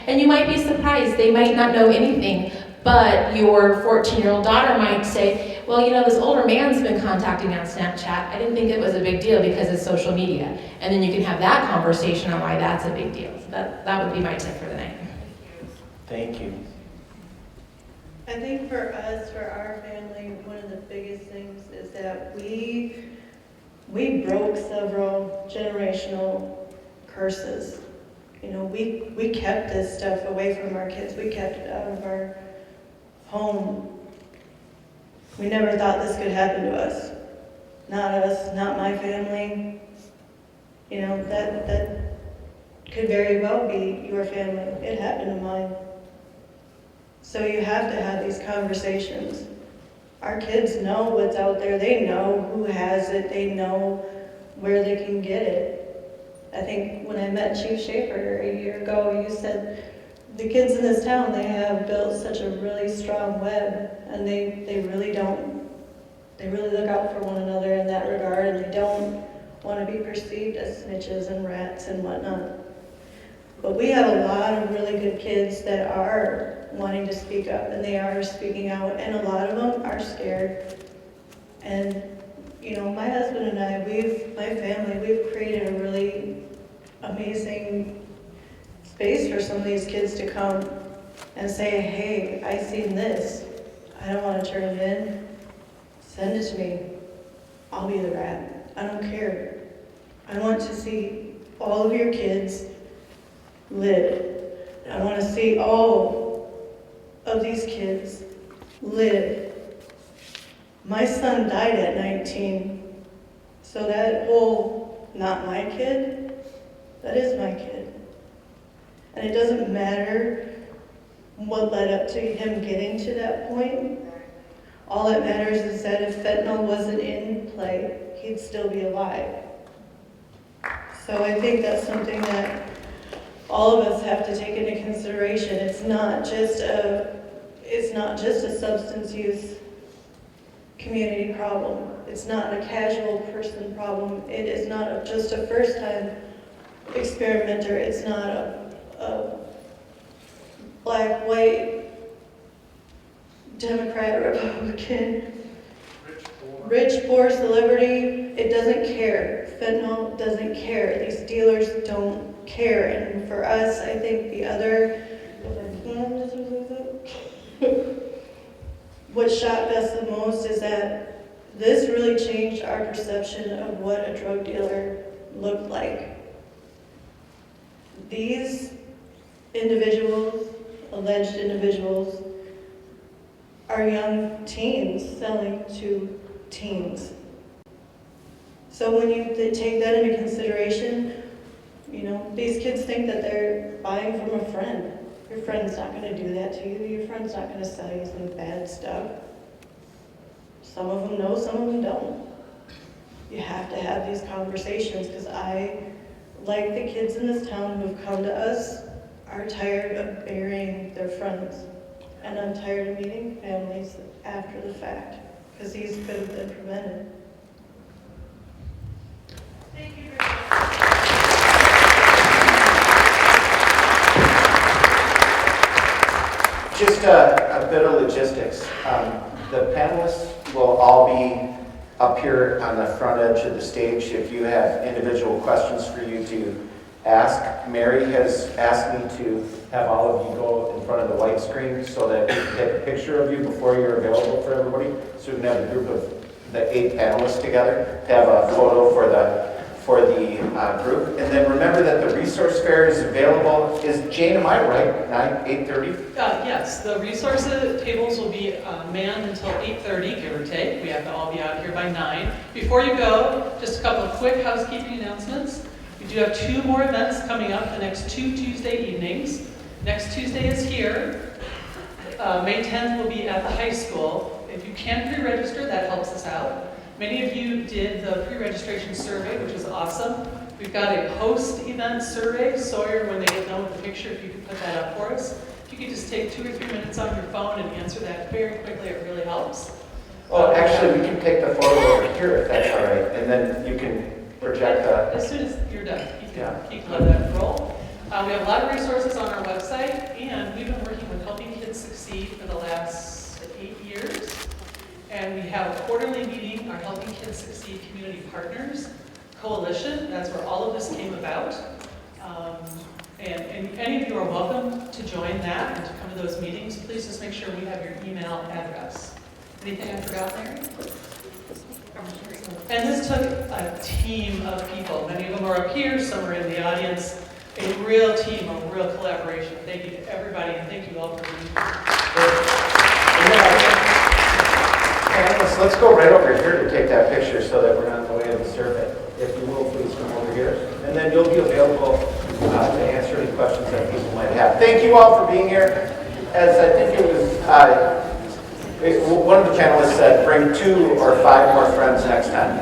and you might be surprised, they might not know anything, but your 14-year-old daughter might say, well, you know, this older man's been contacting me on Snapchat, I didn't think it was a big deal because it's social media. And then you can have that conversation on why that's a big deal. So that would be my tip for the night. Thank you. I think for us, for our family, one of the biggest things is that we broke several generational curses. You know, we kept this stuff away from our kids. We kept it out of our home. We never thought this could happen to us. Not us, not my family. You know, that could very well be your family. It happened to mine. So you have to have these conversations. Our kids know what's out there. They know who has it. They know where they can get it. I think when I met Chief Schaefer a year ago, you said the kids in this town, they have built such a really strong web, and they really look out for one another in that regard, and they don't want to be perceived as snitches and rats and whatnot. But we have a lot of really good kids that are wanting to speak up, and they are speaking out, and a lot of them are scared. And, you know, my husband and I, my family, we've created a really amazing space for some of these kids to come and say, hey, I seen this. I don't want to turn it in. Send it to me. I'll be the rat. I don't care. I want to see all of your kids live. I want to see all of these kids live. My son died at 19, so that whole not my kid, that is my kid. And it doesn't matter what led up to him getting to that point. All that matters is that if fentanyl wasn't in play, he'd still be alive. So I think that's something that all of us have to take into consideration. It's not just a substance use community problem. It's not a casual person problem. It is not just a first-time experimenter. It's not a black, white, Democrat, Republican, rich, poor celebrity. it doesn't care. Fentanyl doesn't care. These dealers don't care. And for us, I think the other, what shocked us the most is that this really changed our perception of what a drug dealer looked like. These individuals, alleged individuals, are young teens selling to teens. So when you take that into consideration, you know, these kids think that they're buying from a friend. Your friend's not going to do that to you. Your friend's not going to sell you some bad stuff. Some of them know, some of them don't. You have to have these conversations because I, like the kids in this town who have come to us, are tired of burying their friends. And I'm tired of meeting families after the fact because these could have been prevented. Thank you very much. Just a bit of logistics. The panelists will all be up here on the front edge of the stage if you have individual questions for you to ask. Mary has asked me to have all of you go in front of the white screen so that we can take a picture of you before you're available for everybody. So we can have a group of the 8 panelists together to have a photo for the group. And then remember that the resource fair is available. Is Jane, am I right? 8:30? Yes, the resource tables will be manned until 8:30, give or take. We have to all be out here by 9. Before you go, just a couple of quick housekeeping announcements. We do have 2 more events coming up the next 2 Tuesday evenings. Next Tuesday is here. May 10th will be at the high school. If you can pre-register, that helps us out. Many of you did the pre-registration survey, which is awesome. We've got a post-event survey. Sawyer, when they get done with the picture, if you could put that up for us. If you could just take 2 or 3 minutes on your phone and answer that very quickly, it really helps. Well, actually, we can take the photo over here if that's all right, and then you can project the... As soon as you're done, you can let that roll. We have a lot of resources on our website, and we've been working with Helping Kids Succeed for the last 8 years. And we have a quarterly meeting, our Helping Kids Succeed Community Partners Coalition. That's where all of this came about. And any of you are welcome to join that and to come to those meetings. Please just make sure we have your email address. Anything I forgot, Mary? And this took a team of people. Many of them are up here, some are in the audience. A real team, a real collaboration. Thank you to everybody, and thank you all for being here. Let's go right over here to take that picture so that we're not in the way of the survey. If you will, please come over here. And then you'll be available to answer any questions that people might have. Thank you all for being here. As I think it was, one of the panelists said, bring 2 or 5 more friends next time.